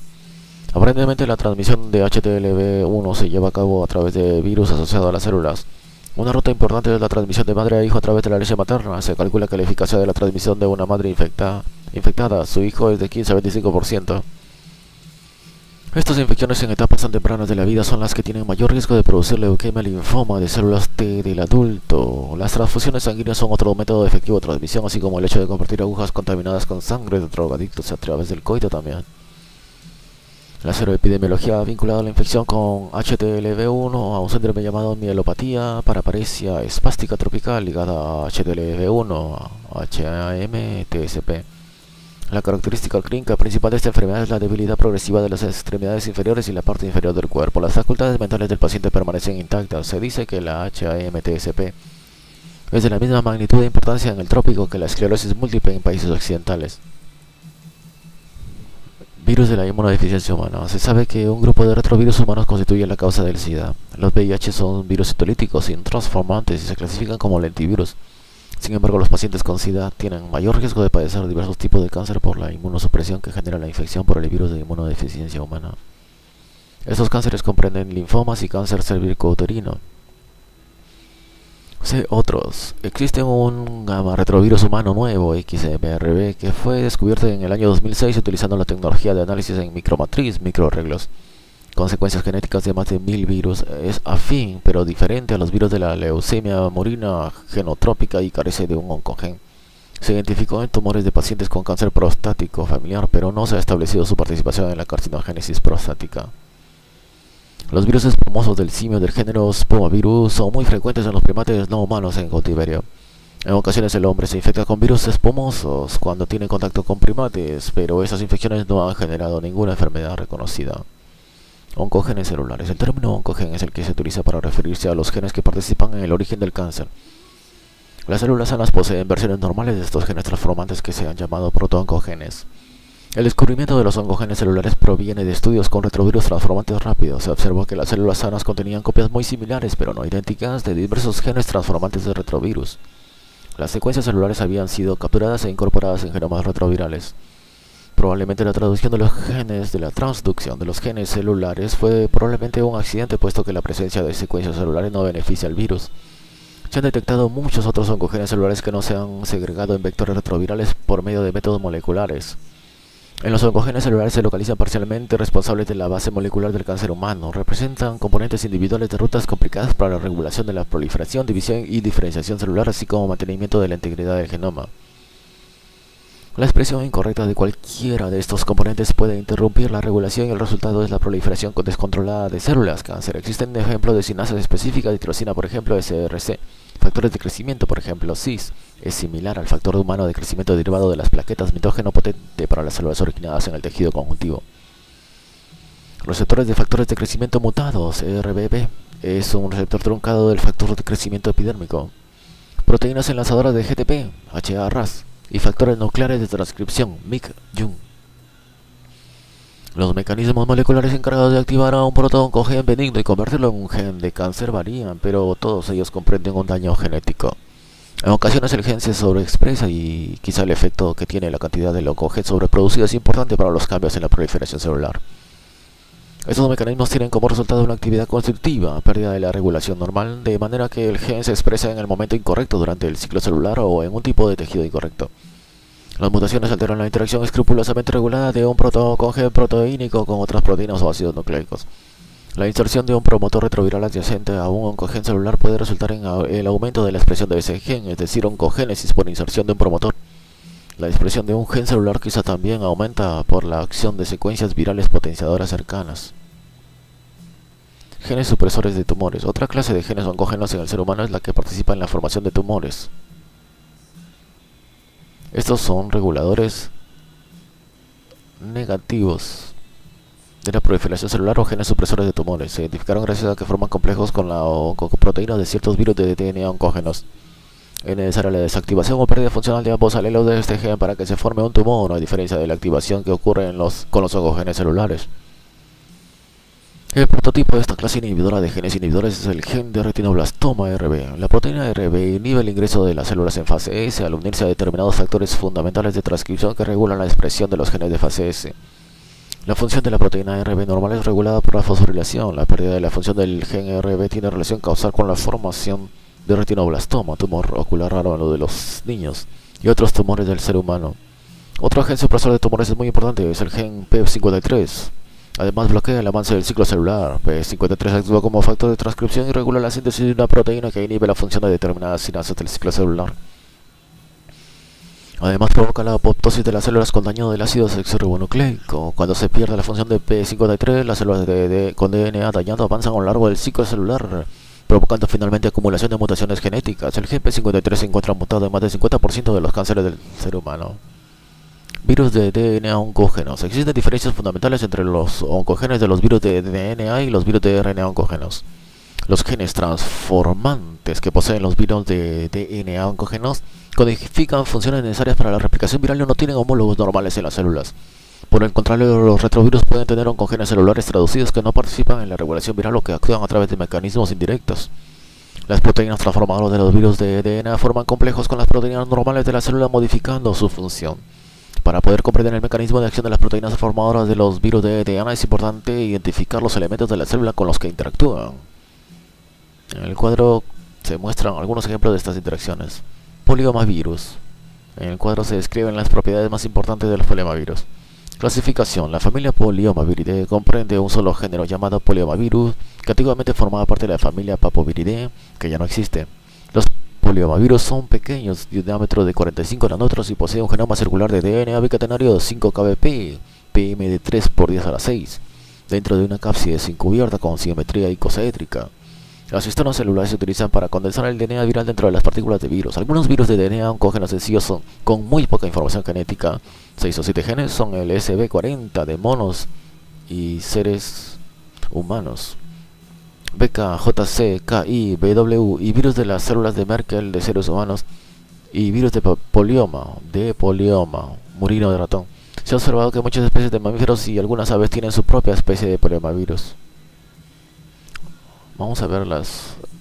Aparentemente la transmisión de HTLV1 se lleva a cabo a través de virus asociados a las células. Una ruta importante es la transmisión de madre a hijo a través de la leche materna. Se calcula que la eficacia de la transmisión de una madre infectada a su hijo es de 15 a 25%. Estas infecciones en etapas tan tempranas de la vida son las que tienen mayor riesgo de producir leucemia linfoma de células T del adulto. Las transfusiones sanguíneas son otro método efectivo de transmisión, así como el hecho de compartir agujas contaminadas con sangre de drogadictos a través del coito también. La seroepidemiología vinculada a la infección con HTLV1 a un síndrome llamado mielopatía paraparesia espástica tropical ligada a HTLV1, HAM-TSP. La característica clínica principal de esta enfermedad es la debilidad progresiva de las extremidades inferiores y la parte inferior del cuerpo. Las facultades mentales del paciente permanecen intactas. Se dice que la HAM-TSP es de la misma magnitud de importancia en el trópico que la esclerosis múltiple en países occidentales. Virus de la inmunodeficiencia humana. Se sabe que un grupo de retrovirus humanos constituye la causa del SIDA. Los VIH son virus citolíticos sin transformantes y se clasifican como lentivirus. Sin embargo, los pacientes con SIDA tienen mayor riesgo de padecer diversos tipos de cáncer por la inmunosupresión que genera la infección por el virus de inmunodeficiencia humana. Estos cánceres comprenden linfomas y cáncer cervicouterino. Otros. Existe un gamma retrovirus humano nuevo, XMRV, que fue descubierto en el año 2006 utilizando la tecnología de análisis en micromatriz, microarreglos. Con secuencias genéticas de más de 1000 virus, es afín pero diferente a los virus de la leucemia murina genotrópica y carece de un oncogen. Se identificó en tumores de pacientes con cáncer prostático familiar, pero no se ha establecido su participación en la carcinogénesis prostática. Los virus espumosos del simio del género Spomavirus son muy frecuentes en los primates no humanos en cautiverio. En ocasiones el hombre se infecta con virus espumosos cuando tiene contacto con primates, pero esas infecciones no han generado ninguna enfermedad reconocida. Oncogenes celulares. El término oncogen es el que se utiliza para referirse a los genes que participan en el origen del cáncer. Las células sanas poseen versiones normales de estos genes transformantes que se han llamado protooncogenes. El descubrimiento de los oncogenes celulares proviene de estudios con retrovirus transformantes rápidos. Se observó que las células sanas contenían copias muy similares, pero no idénticas, de diversos genes transformantes de retrovirus. Las secuencias celulares habían sido capturadas e incorporadas en genomas retrovirales. Probablemente la traducción de los genes de la transducción de los genes celulares fue probablemente un accidente, puesto que la presencia de secuencias celulares no beneficia al virus. Se han detectado muchos otros oncogenes celulares que no se han segregado en vectores retrovirales por medio de métodos moleculares. En los oncogenes celulares se localizan parcialmente responsables de la base molecular del cáncer humano. Representan componentes individuales de rutas complicadas para la regulación de la proliferación, división y diferenciación celular, así como mantenimiento de la integridad del genoma. La expresión incorrecta de cualquiera de estos componentes puede interrumpir la regulación y el resultado es la proliferación descontrolada de células cáncer. Existen ejemplos de sinasas específicas de tirosina, por ejemplo, SRC. Factores de crecimiento, por ejemplo, CIS, es similar al factor humano de crecimiento derivado de las plaquetas nitrógeno potente para las células originadas en el tejido conjuntivo. Receptores de factores de crecimiento mutados, RBP, es un receptor truncado del factor de crecimiento epidérmico. Proteínas enlazadoras de GTP, HA-RAS, y factores nucleares de transcripción, MYC-YUN. Los mecanismos moleculares encargados de activar a un protooncogen benigno y convertirlo en un gen de cáncer varían, pero todos ellos comprenden un daño genético. En ocasiones el gen se sobreexpresa y quizá el efecto que tiene la cantidad del oncogen sobreproducido es importante para los cambios en la proliferación celular. Estos mecanismos tienen como resultado una actividad constitutiva, pérdida de la regulación normal, de manera que el gen se expresa en el momento incorrecto durante el ciclo celular o en un tipo de tejido incorrecto. Las mutaciones alteran la interacción escrupulosamente regulada de un protooncogen proteínico con otras proteínas o ácidos nucleicos. La inserción de un promotor retroviral adyacente a un oncogen celular puede resultar en el aumento de la expresión de ese gen, es decir, oncogénesis por inserción de un promotor. La expresión de un gen celular quizá también aumenta por la acción de secuencias virales potenciadoras cercanas. Genes supresores de tumores. Otra clase de genes oncógenos en el ser humano es la que participa en la formación de tumores. Estos son reguladores negativos de la proliferación celular o genes supresores de tumores. Se identificaron gracias a que forman complejos con la oncoproteína de ciertos virus de DNA oncógenos. Es necesaria la desactivación o pérdida funcional de ambos alelos de este gen para que se forme un tumor, a diferencia de la activación que ocurre con los oncogenes celulares. El prototipo de esta clase inhibidora de genes inhibidores es el gen de retinoblastoma RB. La proteína RB inhibe el ingreso de las células en fase S al unirse a determinados factores fundamentales de transcripción que regulan la expresión de los genes de fase S. La función de la proteína RB normal es regulada por la fosforilación. La pérdida de la función del gen RB tiene relación causal con la formación de retinoblastoma, tumor ocular raro en lo de los niños, y otros tumores del ser humano. Otro gen supresor de tumores es muy importante, es el gen P53. Además bloquea el avance del ciclo celular. P53 actúa como factor de transcripción y regula la síntesis de una proteína que inhibe la función de determinadas sinasas del ciclo celular. Además provoca la apoptosis de las células con daño del ácido desoxirribonucleico. Cuando se pierde la función de P53, las células con DNA dañado avanzan a lo largo del ciclo celular, provocando finalmente acumulación de mutaciones genéticas. El gen P53 se encuentra mutado en más del 50% de los cánceres del ser humano. Virus de DNA oncógenos. Existen diferencias fundamentales entre los oncogenes de los virus de DNA y los virus de RNA oncógenos. Los genes transformantes que poseen los virus de DNA oncógenos codifican funciones necesarias para la replicación viral y no tienen homólogos normales en las células. Por el contrario, los retrovirus pueden tener oncogenes celulares traducidos que no participan en la regulación viral o que actúan a través de mecanismos indirectos. Las proteínas transformadoras de los virus de DNA forman complejos con las proteínas normales de la célula, modificando su función. Para poder comprender el mecanismo de acción de las proteínas transformadoras de los virus de DNA es importante identificar los elementos de la célula con los que interactúan. En el cuadro se muestran algunos ejemplos de estas interacciones. Poliomavirus. En el cuadro se describen las propiedades más importantes de los poliomavirus. Clasificación. La familia Poliomaviridae comprende un solo género llamado Poliomavirus, que antiguamente formaba parte de la familia Papoviridae, que ya no existe. Los poliomavirus son pequeños, de diámetro de 45 nanómetros y poseen un genoma circular de DNA bicatenario de 5 kbp, PM de 3 por 10 a la 6. dentro de una cápside sin cubierta con simetría icosaédrica. Las histonas celulares se utilizan para condensar el DNA viral dentro de las partículas de virus. Algunos virus de DNA oncógenos sencillos son con muy poca información genética. 6 o 7 genes son el SB40 de monos y seres humanos. BK, JC, KI, BW y virus de las células de Merkel de seres humanos y virus de polioma, murino de ratón. Se ha observado que muchas especies de mamíferos y algunas aves tienen su propia especie de poliomavirus. Vamos a ver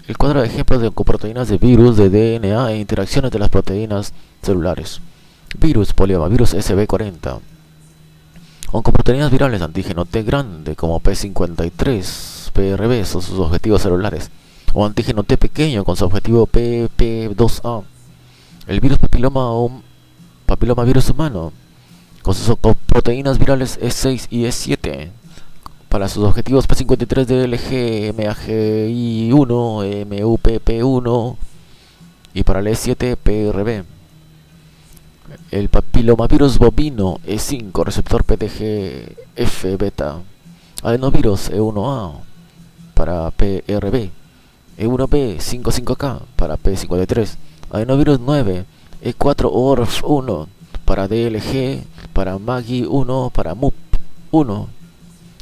el cuadro de ejemplos de oncoproteínas de virus de DNA e interacciones de las proteínas celulares. Virus poliomavirus SB40. Oncoproteínas virales antígeno T grande como P53, PRB son sus objetivos celulares, o antígeno T pequeño con su objetivo PP2A. El virus papilomavirus humano con sus oncoproteínas virales E6 y E7 para sus objetivos P53 DLG, MAGI1, MUPP1 y para el E7 PRB. El papilomavirus bovino E5, receptor PTGF beta. Adenovirus E1A para PRB. E1B 55K para P53. Adenovirus 9 E4 ORF1 para DLG, para MAGI1, para MUP1.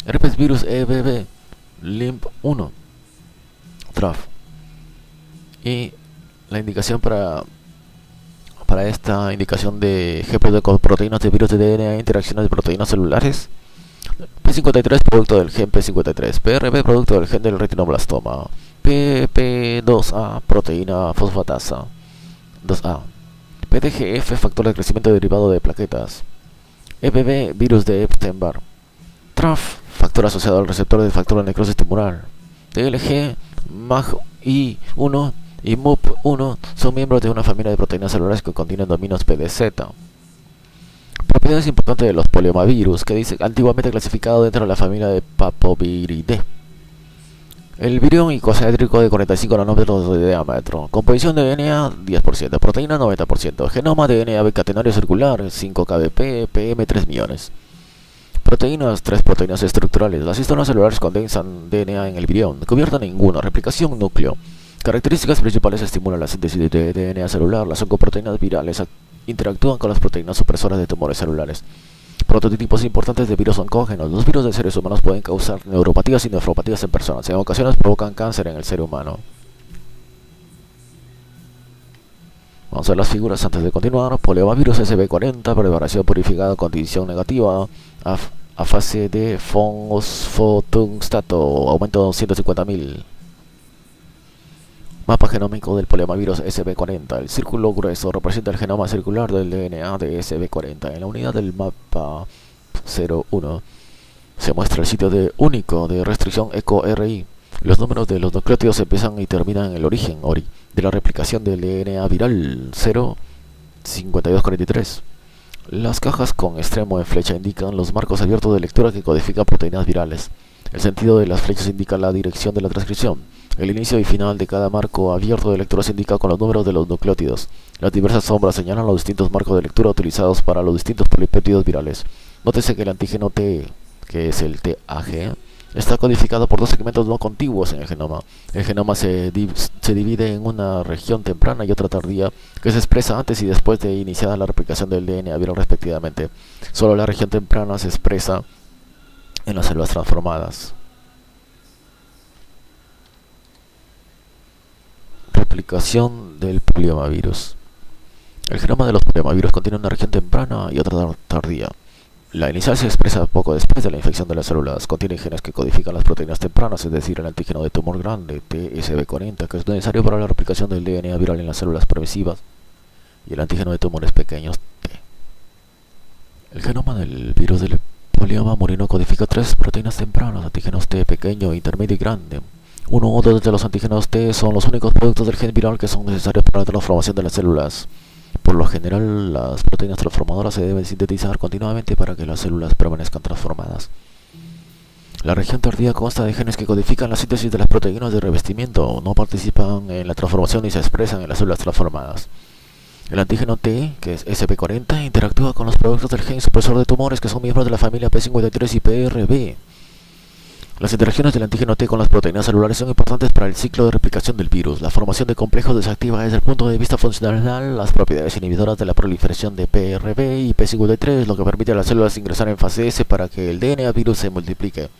Herpes virus EBB, LIMP1, TRAF. Y la indicación para esta indicación de ejemplos de proteínas de virus de DNA e interacciones de proteínas celulares. P53 producto del gen P53, PRB producto del gen del retinoblastoma, PP2A proteína fosfatasa 2A, PTGF factor de crecimiento derivado de plaquetas, EBB virus de Epstein-Barr, TRAF factor asociado al receptor del factor de necrosis tumoral, DLG, MAGI1 y MUP1 son miembros de una familia de proteínas celulares que contienen dominios PDZ. Propiedades importantes de los poliomavirus, que dice antiguamente clasificado dentro de la familia de Papoviridae. El virión icosaédrico de 45 nanómetros de diámetro. Composición de DNA 10%, proteína 90%, genoma de DNA bicatenario circular 5 kbp, PM 3 millones. Proteínas, 3 proteínas estructurales. Las histonas celulares condensan DNA en el virión. Cubierta ninguna. Replicación núcleo. Características principales estimulan la síntesis de DNA celular. Las oncoproteínas virales interactúan con las proteínas supresoras de tumores celulares. Prototipos importantes de virus oncógenos. Los virus de seres humanos pueden causar neuropatías y nefropatías en personas. En ocasiones provocan cáncer en el ser humano. Vamos a ver las figuras antes de continuar. Poliomavirus SB40, preparación purificada, condición negativa, a fase de fosfotungstato, aumento 150.000. Mapa genómico del poliomavirus SB40. El círculo grueso representa el genoma circular del DNA de SB40. En la unidad del mapa 01 se muestra el sitio único de restricción ECO-RI. Los números de los nucleótidos empiezan y terminan en el origen ORI de la replicación del DNA viral 05243. Las cajas con extremo en flecha indican los marcos abiertos de lectura que codifican proteínas virales. El sentido de las flechas indica la dirección de la transcripción. El inicio y final de cada marco abierto de lectura se indica con los números de los nucleótidos. Las diversas sombras señalan los distintos marcos de lectura utilizados para los distintos polipéptidos virales. Nótese que el antígeno T, que es el TAG, está codificado por 2 segmentos no contiguos en el genoma. El genoma se divide en una región temprana y otra tardía, que se expresa antes y después de iniciada la replicación del DNA viral respectivamente. Solo la región temprana se expresa en las células transformadas. Replicación del poliomavirus. El genoma de los poliomavirus contiene una región temprana y otra tardía. La inicial se expresa poco después de la infección de las células. Contiene genes que codifican las proteínas tempranas, es decir, el antígeno de tumor grande, TSB40, que es necesario para la replicación del DNA viral en las células permisivas, y el antígeno de tumores pequeños, T. El genoma del virus del polioma murino codifica 3 proteínas tempranas, antígenos T pequeño, intermedio y grande. Uno o dos de los antígenos T son los únicos productos del gen viral que son necesarios para la transformación de las células. Por lo general, las proteínas transformadoras se deben sintetizar continuamente para que las células permanezcan transformadas. La región tardía consta de genes que codifican la síntesis de las proteínas de revestimiento, no participan en la transformación ni se expresan en las células transformadas. El antígeno T, que es SP40, interactúa con los productos del gen supresor de tumores que son miembros de la familia P53 y PRB. Las interacciones del antígeno T con las proteínas celulares son importantes para el ciclo de replicación del virus. La formación de complejos desactiva desde el punto de vista funcional las propiedades inhibidoras de la proliferación de PRB y P53, lo que permite a las células ingresar en fase S para que el DNA virus se multiplique.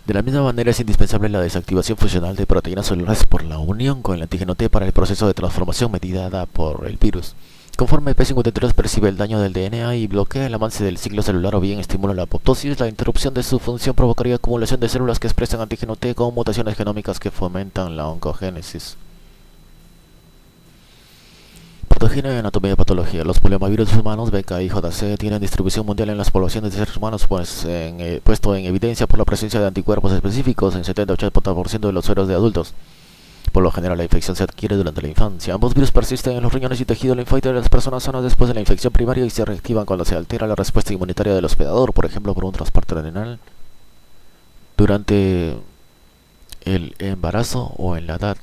De la misma manera es indispensable la desactivación funcional de proteínas celulares por la unión con el antígeno T para el proceso de transformación mediada por el virus. Conforme P53 percibe el daño del DNA y bloquea el avance del ciclo celular o bien estimula la apoptosis, la interrupción de su función provocaría acumulación de células que expresan antígeno T con mutaciones genómicas que fomentan la oncogénesis. Patogenia y anatomía y patología. Los poliomavirus humanos BK y JC tienen distribución mundial en las poblaciones de seres humanos, puesto en evidencia por la presencia de anticuerpos específicos en 70-80% de los sueros de adultos. Por lo general, la infección se adquiere durante la infancia. Ambos virus persisten en los riñones y tejido linfático de las personas sanas después de la infección primaria y se reactivan cuando se altera la respuesta inmunitaria del hospedador, por ejemplo, por un trasplante renal, durante el embarazo o en la edad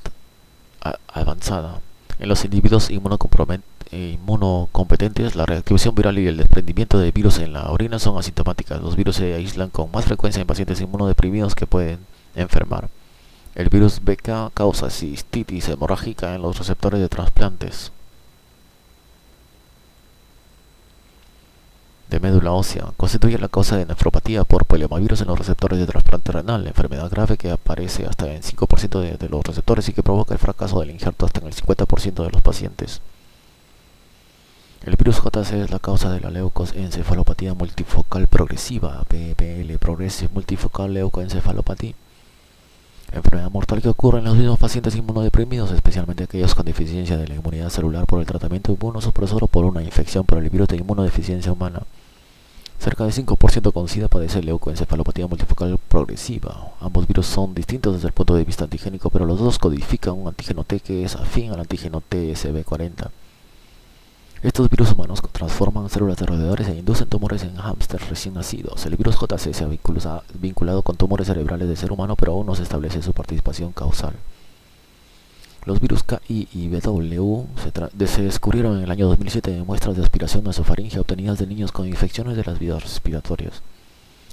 avanzada. En los individuos inmunocompetentes, la reactivación viral y el desprendimiento de virus en la orina son asintomáticas. Los virus se aíslan con más frecuencia en pacientes inmunodeprimidos que pueden enfermar. El virus BK causa cistitis hemorrágica en los receptores de trasplantes de médula ósea. Constituye la causa de nefropatía por poliomavirus en los receptores de trasplante renal, enfermedad grave que aparece hasta en 5% de los receptores y que provoca el fracaso del injerto hasta en el 50% de los pacientes. El virus JC es la causa de la leucoencefalopatía multifocal progresiva, PPL, Progressive Multifocal Leukoencephalopathy. Enfermedad mortal que ocurre en los mismos pacientes inmunodeprimidos, especialmente aquellos con deficiencia de la inmunidad celular por el tratamiento inmunosupresor o por una infección por el virus de inmunodeficiencia humana. Cerca de 5% con SIDA padece leucoencefalopatía multifocal progresiva. Ambos virus son distintos desde el punto de vista antigénico, pero los dos codifican un antígeno T que es afín al antígeno TSB40. Estos virus humanos transforman células de roedores e inducen tumores en hámsters recién nacidos. El virus JC se ha vinculado con tumores cerebrales de ser humano, pero aún no se establece su participación causal. Los virus KI y BW se descubrieron en el año 2007 en muestras de aspiración nasofaringea obtenidas de niños con infecciones de las vías respiratorias.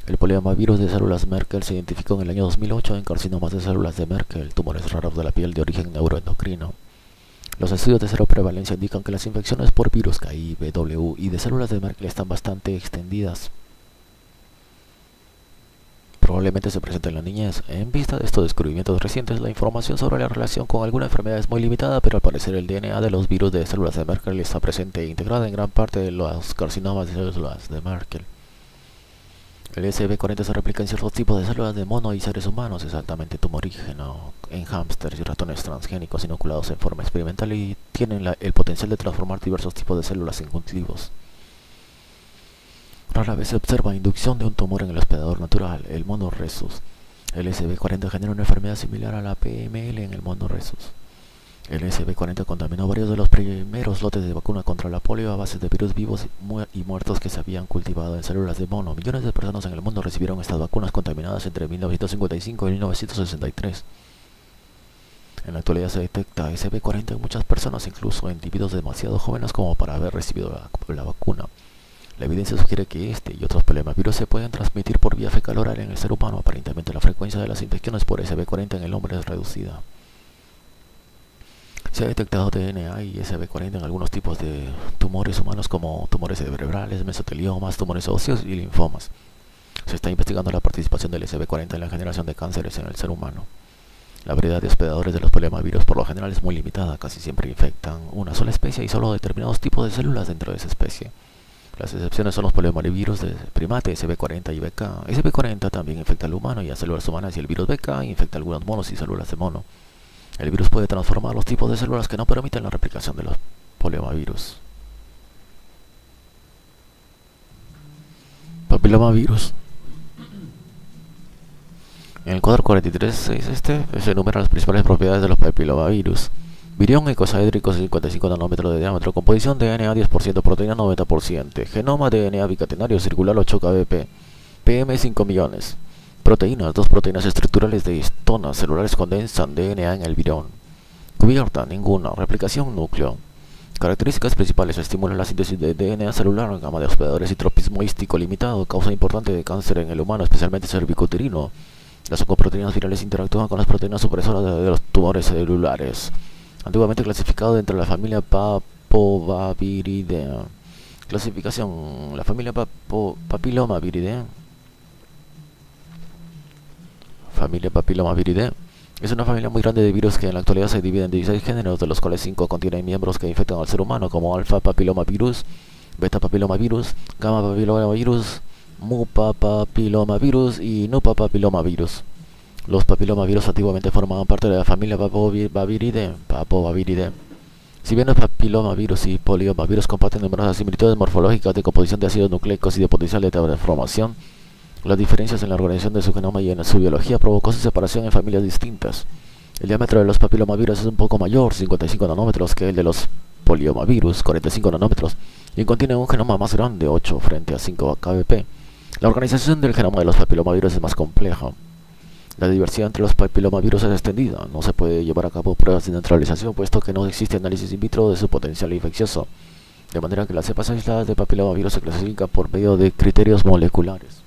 El poliomavirus de células Merkel se identificó en el año 2008 en carcinomas de células de Merkel, tumores raros de la piel de origen neuroendocrino. Los estudios de cero prevalencia indican que las infecciones por virus KI, BW y de células de Merkel están bastante extendidas. Probablemente se presenta en la niñez. En vista de estos descubrimientos recientes, la información sobre la relación con alguna enfermedad es muy limitada, pero al parecer el DNA de los virus de células de Merkel está presente e integrado en gran parte de los carcinomas de células de Merkel. El SB40 se replica en ciertos tipos de células de mono y seres humanos, es altamente tumorígeno en hámsters y ratones transgénicos inoculados en forma experimental y tienen el potencial de transformar diversos tipos de células en cultivos. Rara vez se observa inducción de un tumor en el hospedador natural, el mono rhesus. El SB40 genera una enfermedad similar a la PML en el mono rhesus. El SB40 contaminó varios de los primeros lotes de vacuna contra la polio a base de virus vivos y muertos que se habían cultivado en células de mono. Millones de personas en el mundo recibieron estas vacunas contaminadas entre 1955 y 1963. En la actualidad se detecta SB40 en muchas personas, incluso en individuos demasiado jóvenes como para haber recibido la vacuna. La evidencia sugiere que este y otros poliomavirus se pueden transmitir por vía fecal oral en el ser humano. Aparentemente la frecuencia de las infecciones por SB40 en el hombre es reducida. Se ha detectado DNA y SB40 en algunos tipos de tumores humanos como tumores cerebrales, mesoteliomas, tumores óseos y linfomas. Se está investigando la participación del SB40 en la generación de cánceres en el ser humano. La variedad de hospedadores de los poliomavirus por lo general es muy limitada, casi siempre infectan una sola especie y solo determinados tipos de células dentro de esa especie. Las excepciones son los poliomavirus de primate SB40 y BK. SB40 también infecta al humano y a células humanas y el virus BK infecta a algunos monos y células de mono. El virus puede transformar los tipos de células que no permiten la replicación de los poliomavirus. Papilomavirus. En el cuadro 43.6 se enumeran las principales propiedades de los papilomavirus. Virión icosaédrico 55 nanómetros de diámetro, composición DNA 10%, proteína 90%, genoma DNA bicatenario circular 8 kbp, PM 5 millones. Proteínas, dos proteínas estructurales de histonas celulares condensan DNA en el virión. Cubierta, ninguna. Replicación, núcleo. Características principales: estimula la síntesis de DNA celular, gama de hospedadores y tropismo hístico limitado, causa importante de cáncer en el humano, especialmente cervicouterino. Las oncoproteínas virales interactúan con las proteínas supresoras de los tumores celulares. Antiguamente clasificado dentro de la familia Papoviridae. Clasificación: la familia Papillomaviridae. Familia Papillomaviridae es una familia muy grande de virus que en la actualidad se divide en 16 géneros, de los cuales 5 contienen miembros que infectan al ser humano, como alfa papillomavirus, beta papillomavirus, gamma papillomavirus, mu papillomavirus y nu papillomavirus. Los papillomavirus antiguamente formaban parte de la familia Papoviridae. Si bien los papilomavirus y poliomavirus comparten numerosas similitudes morfológicas de composición de ácidos nucleicos y de potencial de transformación, las diferencias en la organización de su genoma y en su biología provocó su separación en familias distintas. El diámetro de los papilomavirus es un poco mayor, 55 nanómetros, que el de los poliomavirus, 45 nanómetros, y contiene un genoma más grande, 8 frente a 5 kbp. La organización del genoma de los papilomavirus es más compleja. La diversidad entre los papilomavirus es extendida. No se puede llevar a cabo pruebas de neutralización, puesto que no existe análisis in vitro de su potencial infeccioso, de manera que las cepas aisladas de papilomavirus se clasifican por medio de criterios moleculares.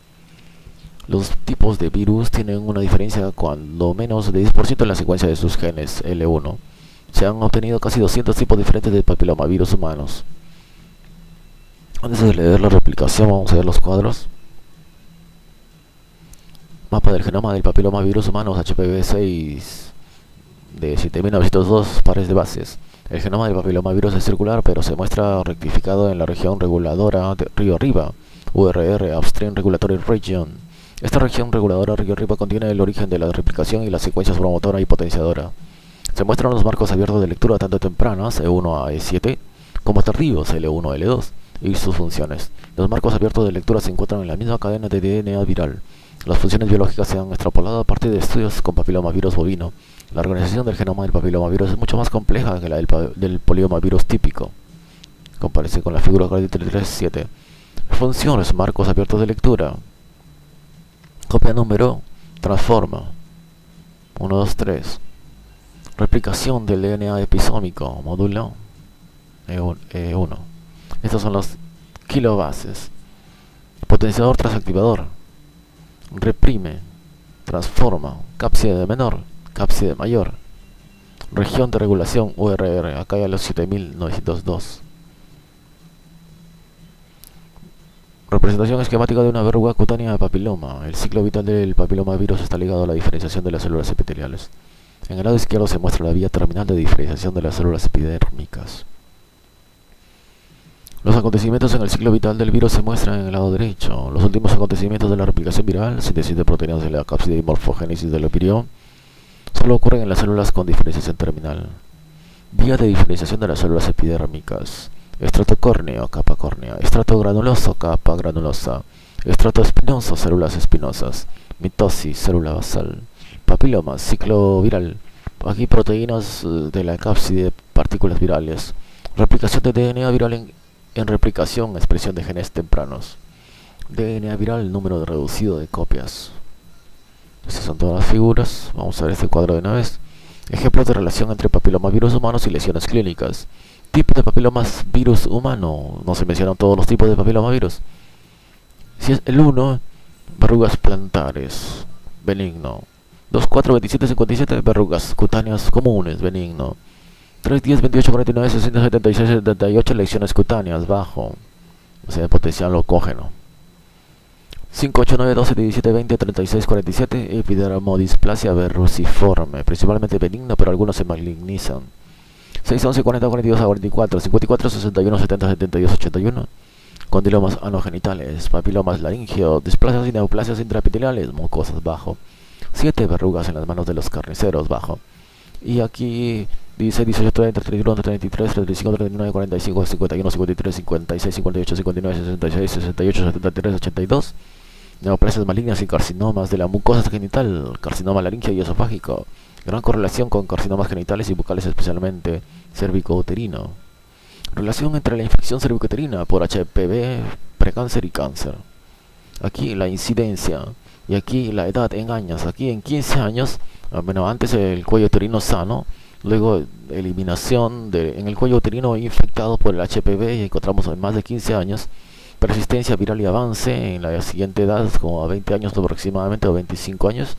Los tipos de virus tienen una diferencia cuando menos de 10% en la secuencia de sus genes L1. Se han obtenido casi 200 tipos diferentes de papilomavirus humanos. Antes de leer la replicación, vamos a ver los cuadros. Mapa del genoma del papilomavirus humanos HPV6 de 7902 pares de bases. El genoma del papilomavirus es circular, pero se muestra rectificado en la región reguladora de río arriba, URR, Upstream Regulatory Region. Esta región reguladora río arriba contiene el origen de la replicación y las secuencias promotora y potenciadora. Se muestran los marcos abiertos de lectura tanto tempranas, E1 a E7, como tardíos, L1 a L2, y sus funciones. Los marcos abiertos de lectura se encuentran en la misma cadena de DNA viral. Las funciones biológicas se han extrapolado a partir de estudios con papilomavirus bovino. La organización del genoma del papilomavirus es mucho más compleja que la del poliomavirus típico. Compárese con la figura 43.7. Funciones: marcos abiertos de lectura. Copia número, transforma. 1, 2, 3. Replicación del DNA episómico, módulo E1. Estos son los kilobases. Potenciador transactivador. Reprime, transforma, cápside de menor, cápside de mayor. Región de regulación URR, acá hay a los 7902. Representación esquemática de una verruga cutánea de papiloma. El ciclo vital del papilomavirus está ligado a la diferenciación de las células epiteliales. En el lado izquierdo se muestra la vía terminal de diferenciación de las células epidérmicas. Los acontecimientos en el ciclo vital del virus se muestran en el lado derecho. Los últimos acontecimientos de la replicación viral, síntesis de proteínas de la cápside y morfogénesis del virión, solo ocurren en las células con diferenciación terminal. Vía de diferenciación de las células epidérmicas. Estrato córneo, capa córnea. Estrato granuloso, capa granulosa. Estrato espinoso, células espinosas. Mitosis, célula basal. Papilomas, ciclo viral. Aquí proteínas de la cápside, partículas virales. Replicación de DNA viral en replicación, expresión de genes tempranos. DNA viral, número reducido de copias. Estas son todas las figuras. Vamos a ver este cuadro de una vez. Ejemplos de relación entre papilomavirus humanos y lesiones clínicas. Tipo de papilomas virus humano. No se mencionan todos los tipos de papilomavirus. Si es el 1, verrugas plantares, benigno. 2, 4, 27, 57, verrugas cutáneas comunes, benigno. 3, 10, 28, 49, 60, 76, 78, lesiones cutáneas, bajo. O sea, potencial leucógeno. 5, 8, 9, 12, 17, 20, 36, 47, epidermodisplasia verruciforme, principalmente benigno, pero algunos se malignizan. 6, 11, 40, 42 a 44, 54, 61, 70, 72, 81. Condilomas anogenitales, papilomas laringeo, displasias y neoplasias intraepiteliales, mucosas, bajo. 7, verrugas en las manos de los carniceros, bajo. Y aquí 16, 18, 30, 31, 33, 35, 39, 45, 51, 53, 56, 58, 59, 66, 68, 73, 82. Neoplasias malignas y carcinomas de la mucosa genital, carcinoma laringeo y esofágico. Gran correlación con carcinomas genitales y bucales, especialmente cervicouterino. Relación entre la infección cervicouterina por HPV, precáncer y cáncer. Aquí la incidencia y aquí la edad en años. Aquí en 15 años, bueno, antes el cuello uterino sano, Luego, eliminación en el cuello uterino infectado por el HPV, y encontramos en más de 15 años persistencia viral y avance en la siguiente edad, como a 20 años aproximadamente o 25 años,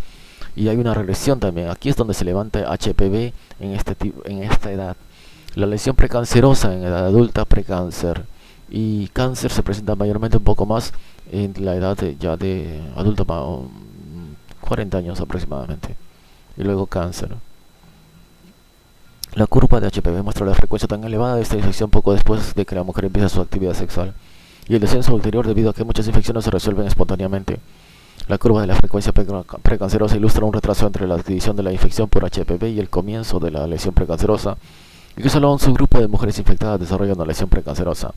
y hay una regresión también. Aquí es donde se levanta HPV en esta edad. La lesión precancerosa en edad adulta, precáncer, y cáncer se presenta mayormente un poco más en la edad ya de adulto, 40 años aproximadamente, y luego cáncer. La curva de HPV muestra la frecuencia tan elevada de esta infección poco después de que la mujer empieza su actividad sexual, y el descenso ulterior debido a que muchas infecciones se resuelven espontáneamente. La curva de la frecuencia precancerosa ilustra un retraso entre la división de la infección por HPV y el comienzo de la lesión precancerosa, y que solo un subgrupo de mujeres infectadas desarrolla una lesión precancerosa.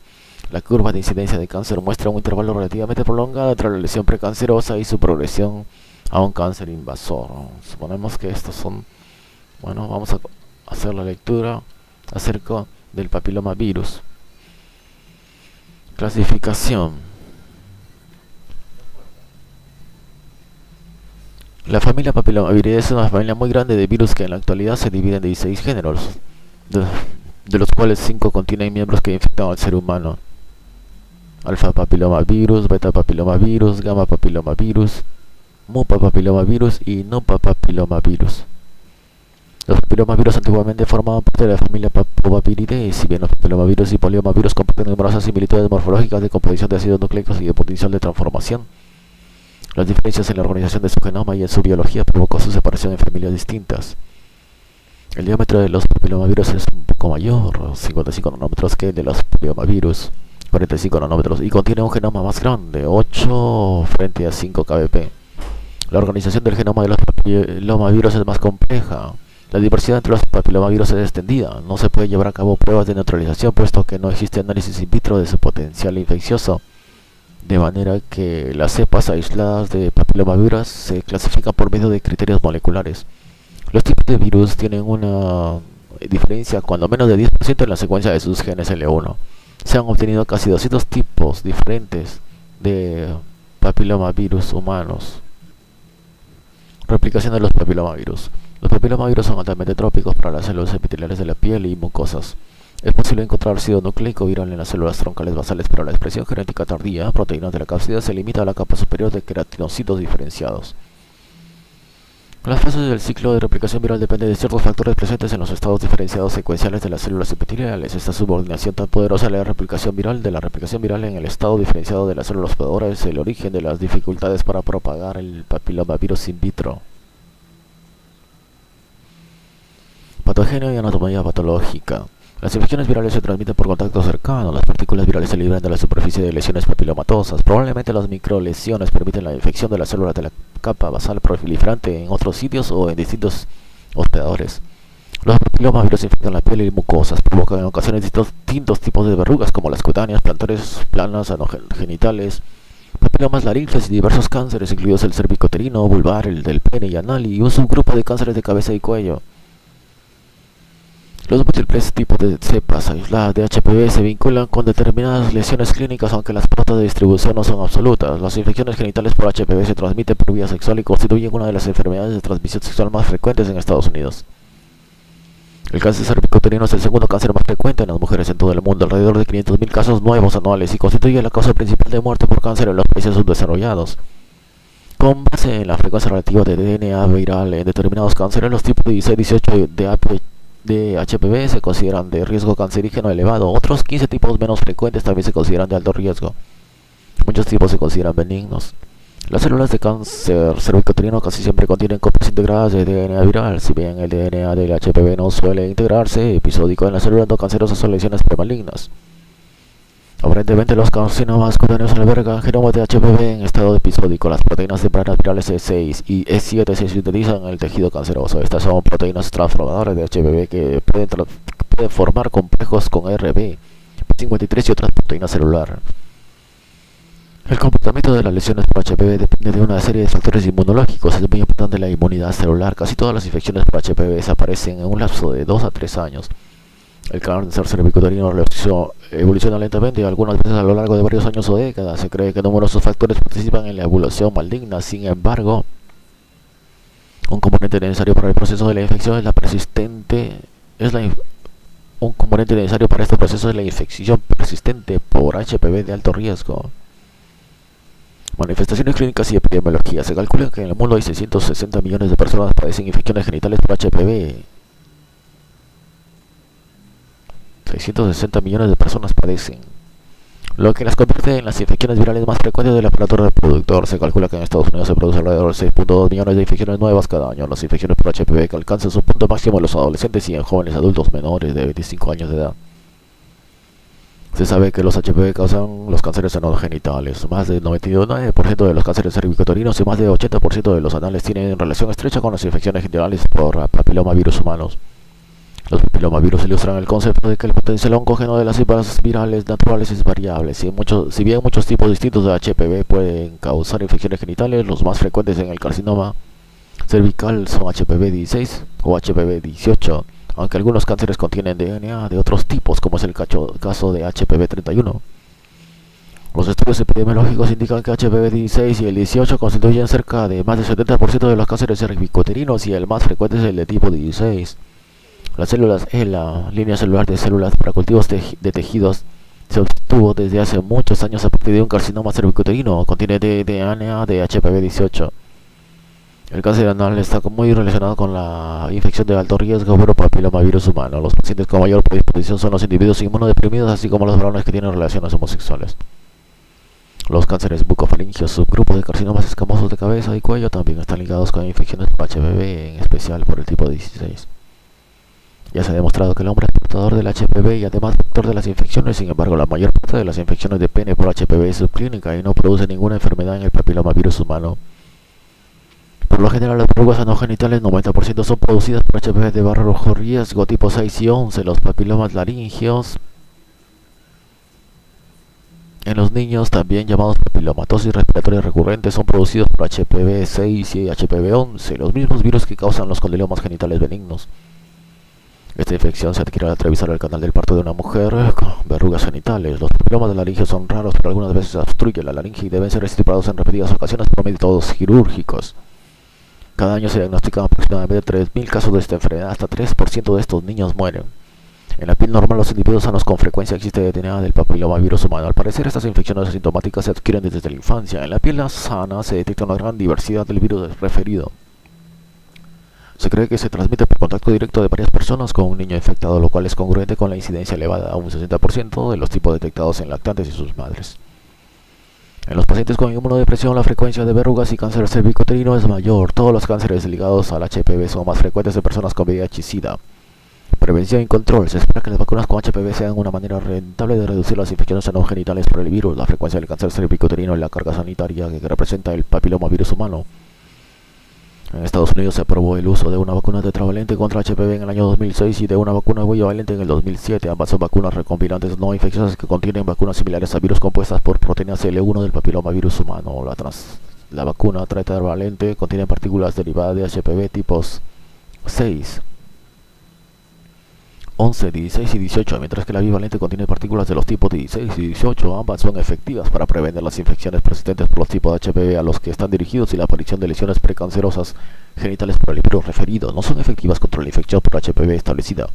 La curva de incidencia de cáncer muestra un intervalo relativamente prolongado entre la lesión precancerosa y su progresión a un cáncer invasor. Suponemos que estos son... Bueno, vamos a hacer la lectura acerca del papilomavirus. Clasificación. La familia Papillomaviridae es una familia muy grande de virus que en la actualidad se divide en 16 géneros, de los cuales 5 contienen miembros que infectan al ser humano: alfa papillomavirus, beta papillomavirus, gamma papillomavirus, mupa papillomavirus y nupa papillomavirus. Los papillomavirus antiguamente formaban parte de la familia Papilomaviridae, si bien los papillomavirus y poliomavirus comparten numerosas similitudes morfológicas de composición de ácidos nucleicos y de potencial de transformación. Las diferencias en la organización de su genoma y en su biología provocó su separación en familias distintas. El diámetro de los papilomavirus es un poco mayor, 55 nanómetros, que el de los poliomavirus, 45 nanómetros, y contiene un genoma más grande, 8 frente a 5 kbp. La organización del genoma de los papilomavirus es más compleja. La diversidad entre los papilomavirus es extendida. No se puede llevar a cabo pruebas de neutralización, puesto que no existe análisis in vitro de su potencial infeccioso, de manera que las cepas aisladas de papilomavirus se clasifican por medio de criterios moleculares. Los tipos de virus tienen una diferencia cuando menos de 10% en la secuencia de sus genes L1. Se han obtenido casi 200 tipos diferentes de papilomavirus humanos. Replicación de los papilomavirus. Los papilomavirus son altamente trópicos para las células epiteliales de la piel y mucosas. Es posible encontrar ácido nucleico viral en las células troncales basales, pero la expresión genética tardía, proteínas de la cápside, se limita a la capa superior de queratinocitos diferenciados. Las fases del ciclo de replicación viral dependen de ciertos factores presentes en los estados diferenciados secuenciales de las células epiteliales. Esta subordinación tan poderosa de la replicación viral en el estado diferenciado de las células hospedadoras es el origen de las dificultades para propagar el papilomavirus in vitro. Patogenia y anatomía patológica. Las infecciones virales se transmiten por contacto cercano. Las partículas virales se liberan de la superficie de lesiones papilomatosas. Probablemente las microlesiones permiten la infección de las células de la capa basal proliferante en otros sitios o en distintos hospedadores. Los papilomavirus infectan la piel y mucosas, provocan en ocasiones distintos tipos de verrugas como las cutáneas, plantares, planas, anogenitales, papilomas laringes y diversos cánceres, incluidos el cervicoterino, vulvar, el del pene y anal, y un subgrupo de cánceres de cabeza y cuello. Los múltiples tipos de cepas aisladas de HPV se vinculan con determinadas lesiones clínicas, aunque las pautas de distribución no son absolutas. Las infecciones genitales por HPV se transmiten por vía sexual y constituyen una de las enfermedades de transmisión sexual más frecuentes en Estados Unidos. El cáncer cervicuterino es el segundo cáncer más frecuente en las mujeres en todo el mundo, alrededor de 500.000 casos nuevos anuales, y constituye la causa principal de muerte por cáncer en los países subdesarrollados. Con base en la frecuencia relativa de DNA viral en determinados cánceres, los tipos 16 y 18 de HPV se consideran de riesgo cancerígeno elevado. Otros 15 tipos menos frecuentes también se consideran de alto riesgo. Muchos tipos se consideran benignos. Las células de cáncer cervicuterino casi siempre contienen copias integradas de DNA viral. Si bien el DNA del HPV no suele integrarse episódico en las células no cancerosas o lesiones premalignas. Aparentemente los carcinomas cutáneos albergan genomas de HPV en estado episódico. Las proteínas tempranas virales E6 y E7 se sintetizan en el tejido canceroso. Estas son proteínas transformadoras de HPV que pueden formar complejos con RB53 y otras proteínas celular. El comportamiento de las lesiones por HPV depende de una serie de factores inmunológicos. Es muy importante la inmunidad celular. Casi todas las infecciones por HPV desaparecen en un lapso de 2 a 3 años. El cáncer cervicuterino evoluciona lentamente, algunas veces a lo largo de varios años o décadas. Se cree que numerosos factores participan en la evolución maligna. Sin embargo, un componente necesario para el proceso de la infección es la persistente es un componente necesario para este proceso es la infección persistente por HPV de alto riesgo. Manifestaciones clínicas y epidemiología. Se calcula que en el mundo hay 660 millones de personas que padecen infecciones genitales por HPV. 660 millones de personas padecen, lo que las convierte en las infecciones virales más frecuentes del aparato reproductor. Se calcula que en Estados Unidos se produce alrededor de 6.2 millones de infecciones nuevas cada año. Las infecciones por HPV que alcanzan su punto máximo en los adolescentes y en jóvenes adultos menores de 25 años de edad. Se sabe que los HPV causan los cánceres senogenitales. Más del 99% de los cánceres cervicotorinos y más del 80% de los anales tienen relación estrecha con las infecciones generales por papilomavirus humanos. Los papilomavirus ilustran el concepto de que el potencial oncógeno de las cepas virales naturales es variable. Si bien muchos tipos distintos de HPV pueden causar infecciones genitales, los más frecuentes en el carcinoma cervical son HPV-16 o HPV-18, aunque algunos cánceres contienen DNA de otros tipos, como es el caso de HPV-31. Los estudios epidemiológicos indican que HPV-16 y el 18 constituyen cerca de más del 70% de los cánceres cervicoterinos y el más frecuente es el de tipo 16. Las células E, la línea celular de células para cultivos de tejidos, se obtuvo desde hace muchos años a partir de un carcinoma cervicoterino. Contiene DNA de HPV-18. El cáncer anal está muy relacionado con la infección de alto riesgo por papilomavirus humano. Los pacientes con mayor predisposición son los individuos inmunodeprimidos, así como los varones que tienen relaciones homosexuales. Los cánceres bucofaringios, subgrupos de carcinomas escamosos de cabeza y cuello, también están ligados con infecciones por HPV, en especial por el tipo 16. Ya se ha demostrado que el hombre es portador del HPV y además vector de las infecciones. Sin embargo, la mayor parte de las infecciones de pene por HPV es subclínica y no produce ninguna enfermedad en el papilomavirus humano. Por lo general, las verrugas anogenitales 90% son producidas por HPV de bajo riesgo tipo 6 y 11. Los papilomas laringeos en los niños, también llamados papilomatosis respiratoria recurrente, son producidos por HPV 6 y HPV 11, los mismos virus que causan los condilomas genitales benignos. Esta infección se adquiere al atravesar el canal del parto de una mujer con verrugas genitales. Los papilomas de laringe son raros, pero algunas veces obstruyen la laringe y deben ser extirpados en repetidas ocasiones por métodos quirúrgicos. Cada año se diagnostican aproximadamente 3.000 casos de esta enfermedad. Hasta 3% de estos niños mueren. En la piel normal, los individuos sanos con frecuencia existe DNA del papilomavirus humano. Al parecer, estas infecciones asintomáticas se adquieren desde la infancia. En la piel sana se detecta una gran diversidad del virus referido. Se cree que se transmite por contacto directo de varias personas con un niño infectado, lo cual es congruente con la incidencia elevada a un 60% de los tipos detectados en lactantes y sus madres. En los pacientes con inmunodepresión, la frecuencia de verrugas y cáncer cervicoterino es mayor. Todos los cánceres ligados al HPV son más frecuentes en personas con VIH y SIDA. Prevención y control. Se espera que las vacunas con HPV sean una manera rentable de reducir las infecciones senogenitales por el virus, la frecuencia del cáncer cervicoterino y la carga sanitaria que representa el papilomavirus humano. En Estados Unidos se aprobó el uso de una vacuna tetravalente contra HPV en el año 2006 y de una vacuna bivalente en el 2007. Ambas son vacunas recombinantes no infecciosas que contienen vacunas similares a virus compuestas por proteínas L1 del papilomavirus humano. La vacuna tetravalente contiene partículas derivadas de HPV tipos 6, 11, 16 y 18, mientras que la bivalente contiene partículas de los tipos 16 y 18. Ambas son efectivas para prevenir las infecciones persistentes por los tipos de HPV a los que están dirigidos y la aparición de lesiones precancerosas genitales por el virus referido. No son efectivas contra la infección por HPV establecida.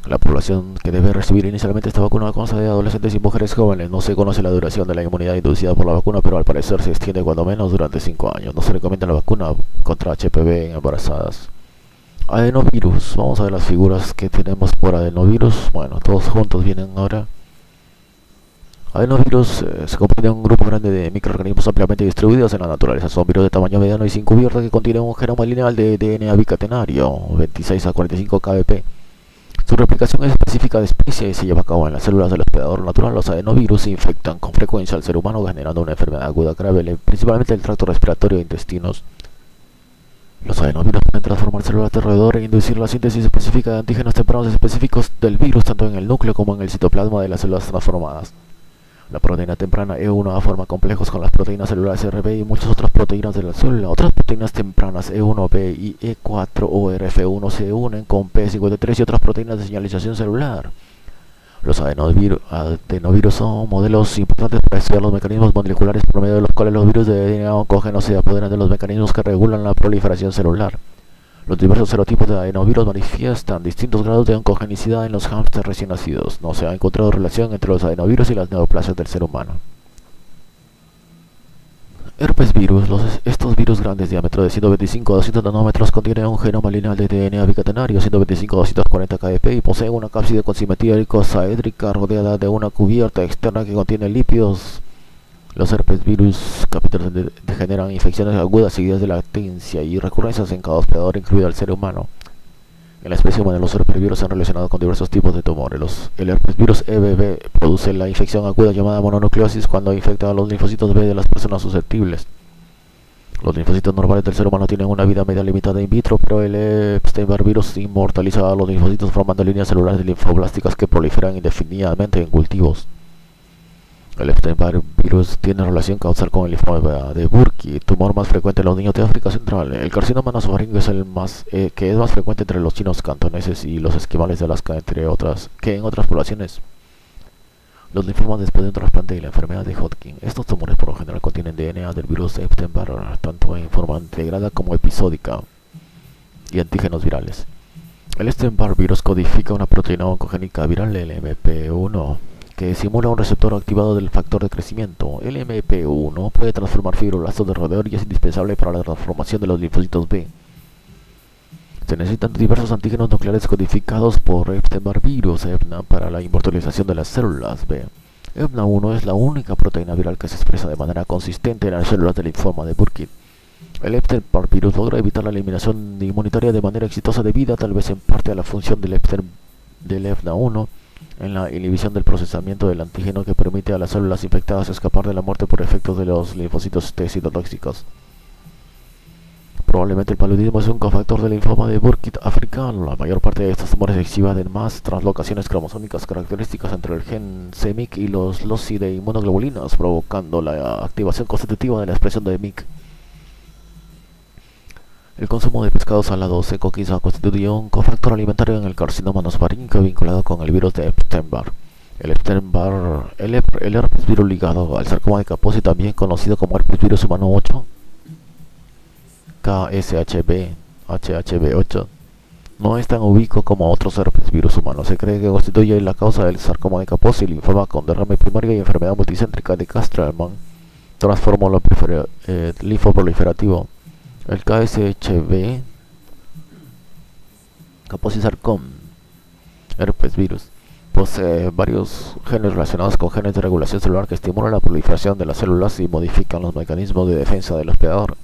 La población que debe recibir inicialmente esta vacuna consta de adolescentes y mujeres jóvenes. No se conoce la duración de la inmunidad inducida por la vacuna, pero al parecer se extiende cuando menos durante 5 años. No se recomienda la vacuna contra HPV en embarazadas. Adenovirus. Vamos a ver las figuras que tenemos por adenovirus. Bueno, todos juntos vienen ahora. Adenovirus se compone de un grupo grande de microorganismos ampliamente distribuidos en la naturaleza. Son virus de tamaño mediano y sin cubierta que contienen un genoma lineal de DNA bicatenario, 26 a 45 kbp. Su replicación es específica de especie y se lleva a cabo en las células del hospedador natural. Los adenovirus infectan con frecuencia al ser humano, generando una enfermedad aguda grave, principalmente el tracto respiratorio e intestinos. Los adenovirus pueden transformar células de roedor e inducir la síntesis específica de antígenos tempranos específicos del virus, tanto en el núcleo como en el citoplasma de las células transformadas. La proteína temprana E1A forma complejos con las proteínas celulares RB y muchas otras proteínas de la célula. Otras proteínas tempranas E1B y E4 o RF1 se unen con P53 y otras proteínas de señalización celular. Los adenovirus son modelos importantes para estudiar los mecanismos moleculares por medio de los cuales los virus de DNA oncógeno se apoderan de los mecanismos que regulan la proliferación celular. Los diversos serotipos de adenovirus manifiestan distintos grados de oncogenicidad en los hámsters recién nacidos. No se ha encontrado relación entre los adenovirus y las neoplasias del ser humano. Herpes virus. Estos virus grandes, diámetro de 125 a 200 nanómetros, contienen un genoma lineal de DNA bicatenario 125 a 240 kbp y poseen una cápside con simetría icosaédrica rodeada de una cubierta externa que contiene lípidos. Los herpes virus capítulos generan infecciones agudas seguidas de latencia y recurrencias en cada hospedador, incluido el ser humano. En la especie humana, los herpes virus se han relacionado con diversos tipos de tumores. El herpes virus EBV produce la infección aguda llamada mononucleosis cuando infecta a los linfocitos B de las personas susceptibles. Los linfocitos normales del ser humano tienen una vida media limitada in vitro, pero el Epstein-Barr virus inmortaliza a los linfocitos formando líneas celulares linfoblásticas que proliferan indefinidamente en cultivos. El Epstein-Barr virus tiene relación causal con el linfoma de Burkitt, tumor más frecuente en los niños de África Central. El carcinoma nasofaríngeo es que es más frecuente entre los chinos cantoneses y los esquimales de Alaska, que en otras poblaciones. Los linfomas después de un trasplante y la enfermedad de Hodgkin. Estos tumores por lo general contienen DNA del virus Epstein-Barr, tanto en forma integrada como episódica, y antígenos virales. El Epstein-Barr virus codifica una proteína oncogénica viral, el MP1, que simula un receptor activado del factor de crecimiento. El MP1 puede transformar fibroblastos de roedor y es indispensable para la transformación de los linfocitos B. Se necesitan diversos antígenos nucleares codificados por Epstein-Barr virus (EBNA) para la inmortalización de las células B. EBNA1 es la única proteína viral que se expresa de manera consistente en las células del linfoma de Burkitt. El Epstein-Barr virus logra evitar la eliminación inmunitaria de manera exitosa debido tal vez en parte a la función del EBNA1 en la inhibición del procesamiento del antígeno que permite a las células infectadas escapar de la muerte por efectos de los linfocitos T citotóxicos. Probablemente el paludismo es un cofactor del linfoma de Burkitt africano. La mayor parte de estos tumores exhiben más translocaciones cromosómicas características entre el gen c-MYC y los LOCI de inmunoglobulinas, provocando la activación constitutiva de la expresión de MYC. El consumo de pescado salado seco quizá constituye un cofactor alimentario en el carcinoma nasofaríngeo vinculado con el virus de Epstein-Barr. El herpes virus ligado al sarcoma de Kaposi, también conocido como herpes virus humano 8, HHV8, no es tan ubicuo como otros herpes virus humanos. Se cree que constituye la causa del sarcoma de Kaposi, linfoma con derrame primario y enfermedad multicéntrica de Castleman, transformo linfoproliferativo. El KSHB, Kaposi sarcoma, herpes virus, posee varios genes relacionados con genes de regulación celular que estimulan la proliferación de las células y modifican los mecanismos de defensa del hospedador.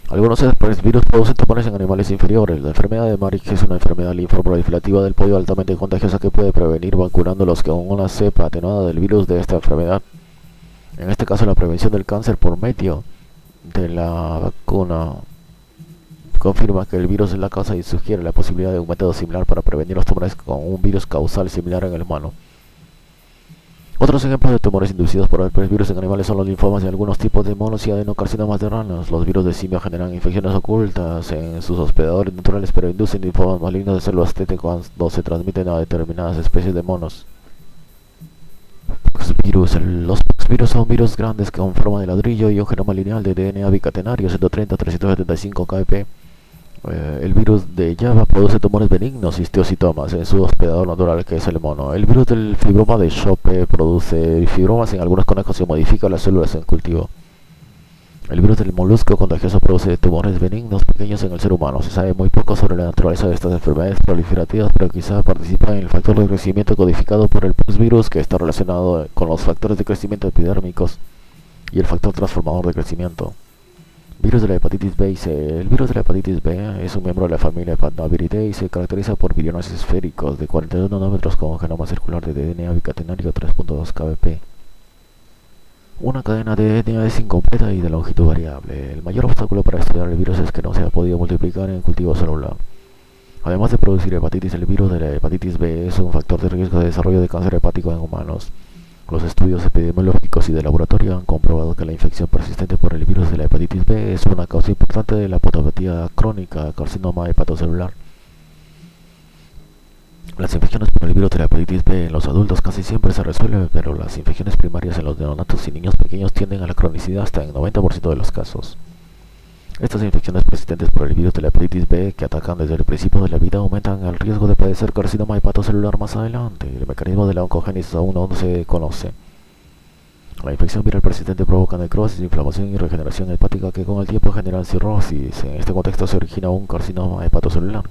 Algunos herpes virus producen tumores en animales inferiores. La enfermedad de Marek es una enfermedad linfoproliferativa del pollo altamente contagiosa que puede prevenir vacunándolos con una cepa atenuada del virus de esta enfermedad. En este caso, la prevención del cáncer por medio de la vacuna confirma que el virus es la causa y sugiere la posibilidad de un método similar para prevenir los tumores con un virus causal similar en el humano. Otros ejemplos de tumores inducidos por herpes virus en animales son los linfomas de algunos tipos de monos y adenocarcinomas de ranas. Los virus de simio generan infecciones ocultas en sus hospedadores naturales, pero inducen linfomas malignos de células T cuando se transmiten a determinadas especies de monos. Los poxvirus son virus grandes con forma de ladrillo y un genoma lineal de DNA bicatenario 130 a 375 kbp. El virus de Java produce tumores benignos y osteocitomas en su hospedador natural, que es el mono. El virus del fibroma de Schope produce fibromas en algunos conejos y modifica las células en cultivo. El virus del molusco contagioso produce tumores benignos pequeños en el ser humano. Se sabe muy poco sobre la naturaleza de estas enfermedades proliferativas, pero quizá participa en el factor de crecimiento codificado por el poxvirus, que está relacionado con los factores de crecimiento epidérmicos y el factor transformador de crecimiento. Virus de la hepatitis B y C. El virus de la hepatitis B es un miembro de la familia Hepataviridae y se caracteriza por viriones esféricos de 42 nanómetros con un genoma circular de DNA bicatenario 3.2 kbp. Una cadena de DNA es incompleta y de longitud variable. El mayor obstáculo para estudiar el virus es que no se ha podido multiplicar en el cultivo celular. Además de producir hepatitis, el virus de la hepatitis B es un factor de riesgo de desarrollo de cáncer hepático en humanos. Los estudios epidemiológicos y de laboratorio han comprobado que la infección persistente por el virus de la hepatitis B es una causa importante de la patología crónica, carcinoma hepatocelular. Las infecciones por el virus de la hepatitis B en los adultos casi siempre se resuelven, pero las infecciones primarias en los neonatos y niños pequeños tienden a la cronicidad hasta en 90% de los casos. Estas infecciones persistentes por el virus de la hepatitis B que atacan desde el principio de la vida aumentan el riesgo de padecer carcinoma hepatocelular más adelante. El mecanismo de la oncogénesis aún no se conoce. La infección viral persistente provoca necrosis, inflamación y regeneración hepática que con el tiempo generan cirrosis. En este contexto se origina un carcinoma hepatocelular.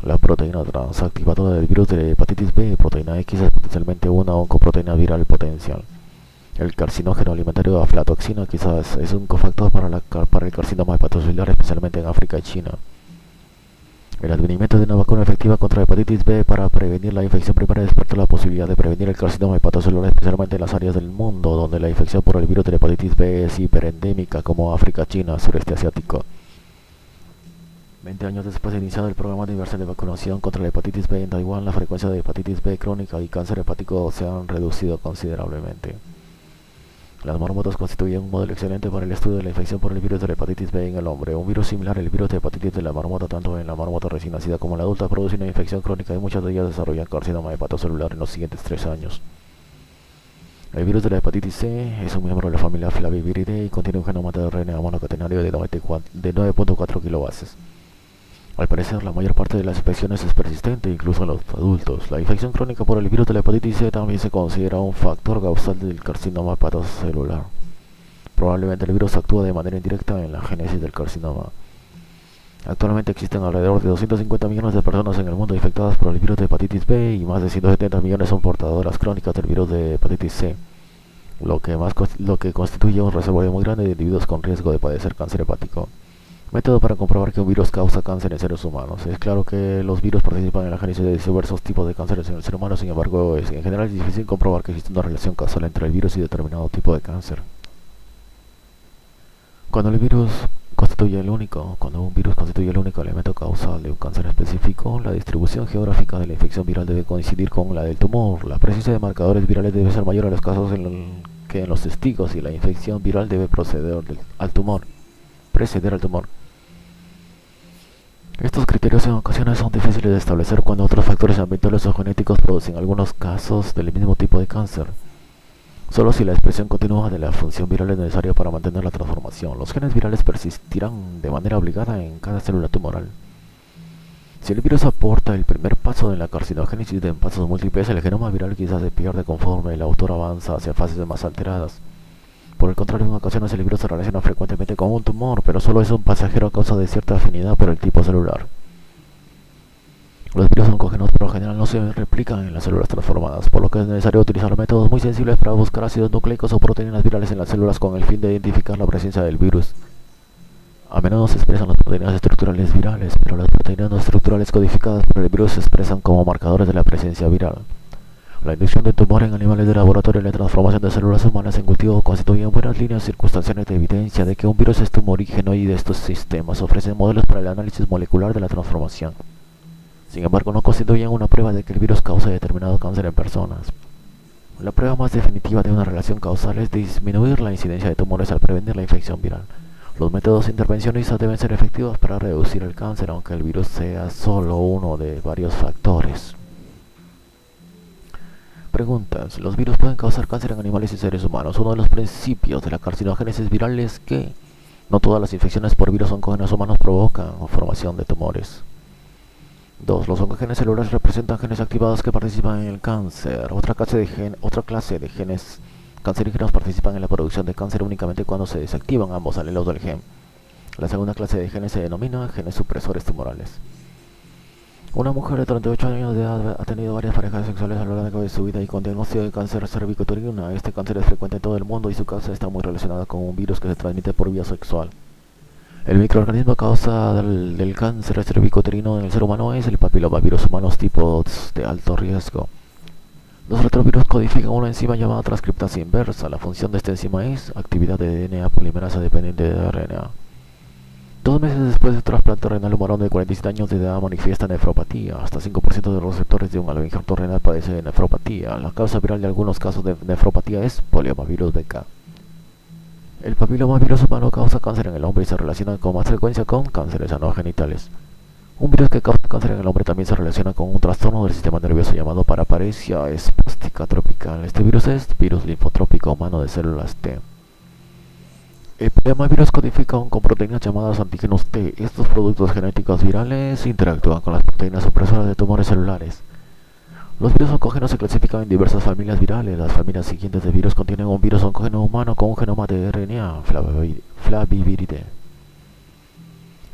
La proteína transactivadora del virus de hepatitis B, proteína X, es potencialmente una oncoproteína viral potencial. El carcinógeno alimentario aflatoxina quizás es un cofactor para el carcinoma hepatocelular, especialmente en África y China. El advenimiento de una vacuna efectiva contra hepatitis B para prevenir la infección primaria despierta la posibilidad de prevenir el carcinoma hepatocelular, especialmente en las áreas del mundo donde la infección por el virus de la hepatitis B es hiperendémica, como África, China, sureste asiático. 20 años después de iniciado el programa universal de vacunación contra la hepatitis B en Taiwán, la frecuencia de hepatitis B crónica y cáncer hepático se han reducido considerablemente. Las marmotas constituyen un modelo excelente para el estudio de la infección por el virus de la hepatitis B en el hombre. Un virus similar al virus de hepatitis de la marmota, tanto en la marmota recién nacida como en la adulta, produce una infección crónica y muchas de ellas desarrollan carcinoma hepatocelular en los siguientes 3 años. El virus de la hepatitis C es un miembro de la familia Flaviviridae y contiene un genoma de RNA monocatenario de 9.4 kilobases. Al parecer, la mayor parte de las infecciones es persistente, incluso en los adultos. La infección crónica por el virus de la hepatitis C también se considera un factor causal del carcinoma hepatocelular. Probablemente el virus actúa de manera indirecta en la génesis del carcinoma. Actualmente existen alrededor de 250 millones de personas en el mundo infectadas por el virus de hepatitis B y más de 170 millones son portadoras crónicas del virus de hepatitis C, lo que constituye un reservorio muy grande de individuos con riesgo de padecer cáncer hepático. Método para comprobar que un virus causa cáncer en seres humanos. Es claro que los virus participan en la génesis de diversos tipos de cánceres en el ser humano, sin embargo, en general es difícil comprobar que existe una relación causal entre el virus y determinado tipo de cáncer. Cuando un virus constituye el único elemento causal de un cáncer específico, la distribución geográfica de la infección viral debe coincidir con la del tumor. La presencia de marcadores virales debe ser mayor en los casos que en los testigos y la infección viral debe preceder al tumor. Estos criterios en ocasiones son difíciles de establecer cuando otros factores ambientales o genéticos producen algunos casos del mismo tipo de cáncer. Solo si la expresión continua de la función viral es necesaria para mantener la transformación, los genes virales persistirán de manera obligada en cada célula tumoral. Si el virus aporta el primer paso en la carcinogénesis en pasos múltiples, el genoma viral quizás se pierde conforme el autor avanza hacia fases más alteradas. Por el contrario, en ocasiones el virus se relaciona frecuentemente con un tumor, pero solo es un pasajero a causa de cierta afinidad por el tipo celular. Los virus oncógenos por lo general no se replican en las células transformadas, por lo que es necesario utilizar métodos muy sensibles para buscar ácidos nucleicos o proteínas virales en las células con el fin de identificar la presencia del virus. A menudo se expresan las proteínas estructurales virales, pero las proteínas no estructurales codificadas por el virus se expresan como marcadores de la presencia viral. La inducción de tumor en animales de laboratorio y la transformación de células humanas en cultivo constituyen buenas líneas circunstanciales de evidencia de que un virus es tumorígeno y de estos sistemas ofrecen modelos para el análisis molecular de la transformación. Sin embargo, no constituyen una prueba de que el virus cause determinado cáncer en personas. La prueba más definitiva de una relación causal es disminuir la incidencia de tumores al prevenir la infección viral. Los métodos intervencionistas deben ser efectivos para reducir el cáncer, aunque el virus sea solo uno de varios factores. Preguntas. ¿Los virus pueden causar cáncer en animales y seres humanos? Uno de los principios de la carcinogénesis viral es que no todas las infecciones por virus oncógenos humanos provocan formación de tumores. 2. Los oncogenes celulares representan genes activados que participan en el cáncer. Otra clase de genes cancerígenos participan en la producción de cáncer únicamente cuando se desactivan ambos alelos del gen. La segunda clase de genes se denomina genes supresores tumorales. Una mujer de 38 años de edad ha tenido varias parejas sexuales a lo largo de su vida y con diagnóstico de cáncer cervicuterino. Este cáncer es frecuente en todo el mundo y su causa está muy relacionada con un virus que se transmite por vía sexual. El microorganismo causa del cáncer cervicuterino en el ser humano es el papilomavirus humanos tipo de alto riesgo. Los retrovirus codifican una enzima llamada transcriptasa inversa. La función de esta enzima es actividad de DNA polimerasa dependiente de RNA. 2 meses después del trasplante renal, un varón de 47 años de edad manifiesta nefropatía. Hasta 5% de los receptores de un injerto renal padece de nefropatía. La causa viral de algunos casos de nefropatía es poliomavirus BK. El papilomavirus humano causa cáncer en el hombre y se relaciona con más frecuencia con cánceres anogenitales. Un virus que causa cáncer en el hombre también se relaciona con un trastorno del sistema nervioso llamado paraparesia espástica tropical. Este virus es virus linfotrópico humano de células T. El papillomavirus codifica con proteínas llamadas antígenos T. Estos productos genéticos virales interactúan con las proteínas supresoras de tumores celulares. Los virus oncógenos se clasifican en diversas familias virales. Las familias siguientes de virus contienen un virus oncógeno humano con un genoma de RNA, Flaviviridae.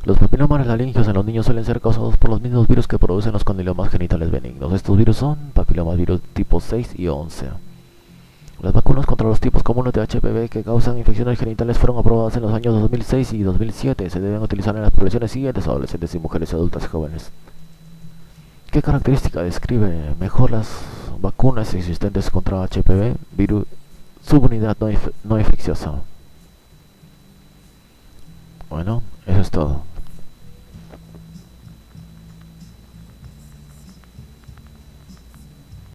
Los papilomas laringeos en los niños suelen ser causados por los mismos virus que producen los condilomas genitales benignos. Estos virus son papilomas virus tipo 6 y 11. Las vacunas contra los tipos comunes de HPV que causan infecciones genitales fueron aprobadas en los años 2006 y 2007. Se deben utilizar en las poblaciones siguientes: adolescentes y mujeres adultas y jóvenes. ¿Qué característica describe mejor las vacunas existentes contra HPV? Virus subunidad no infecciosa. Bueno, eso es todo.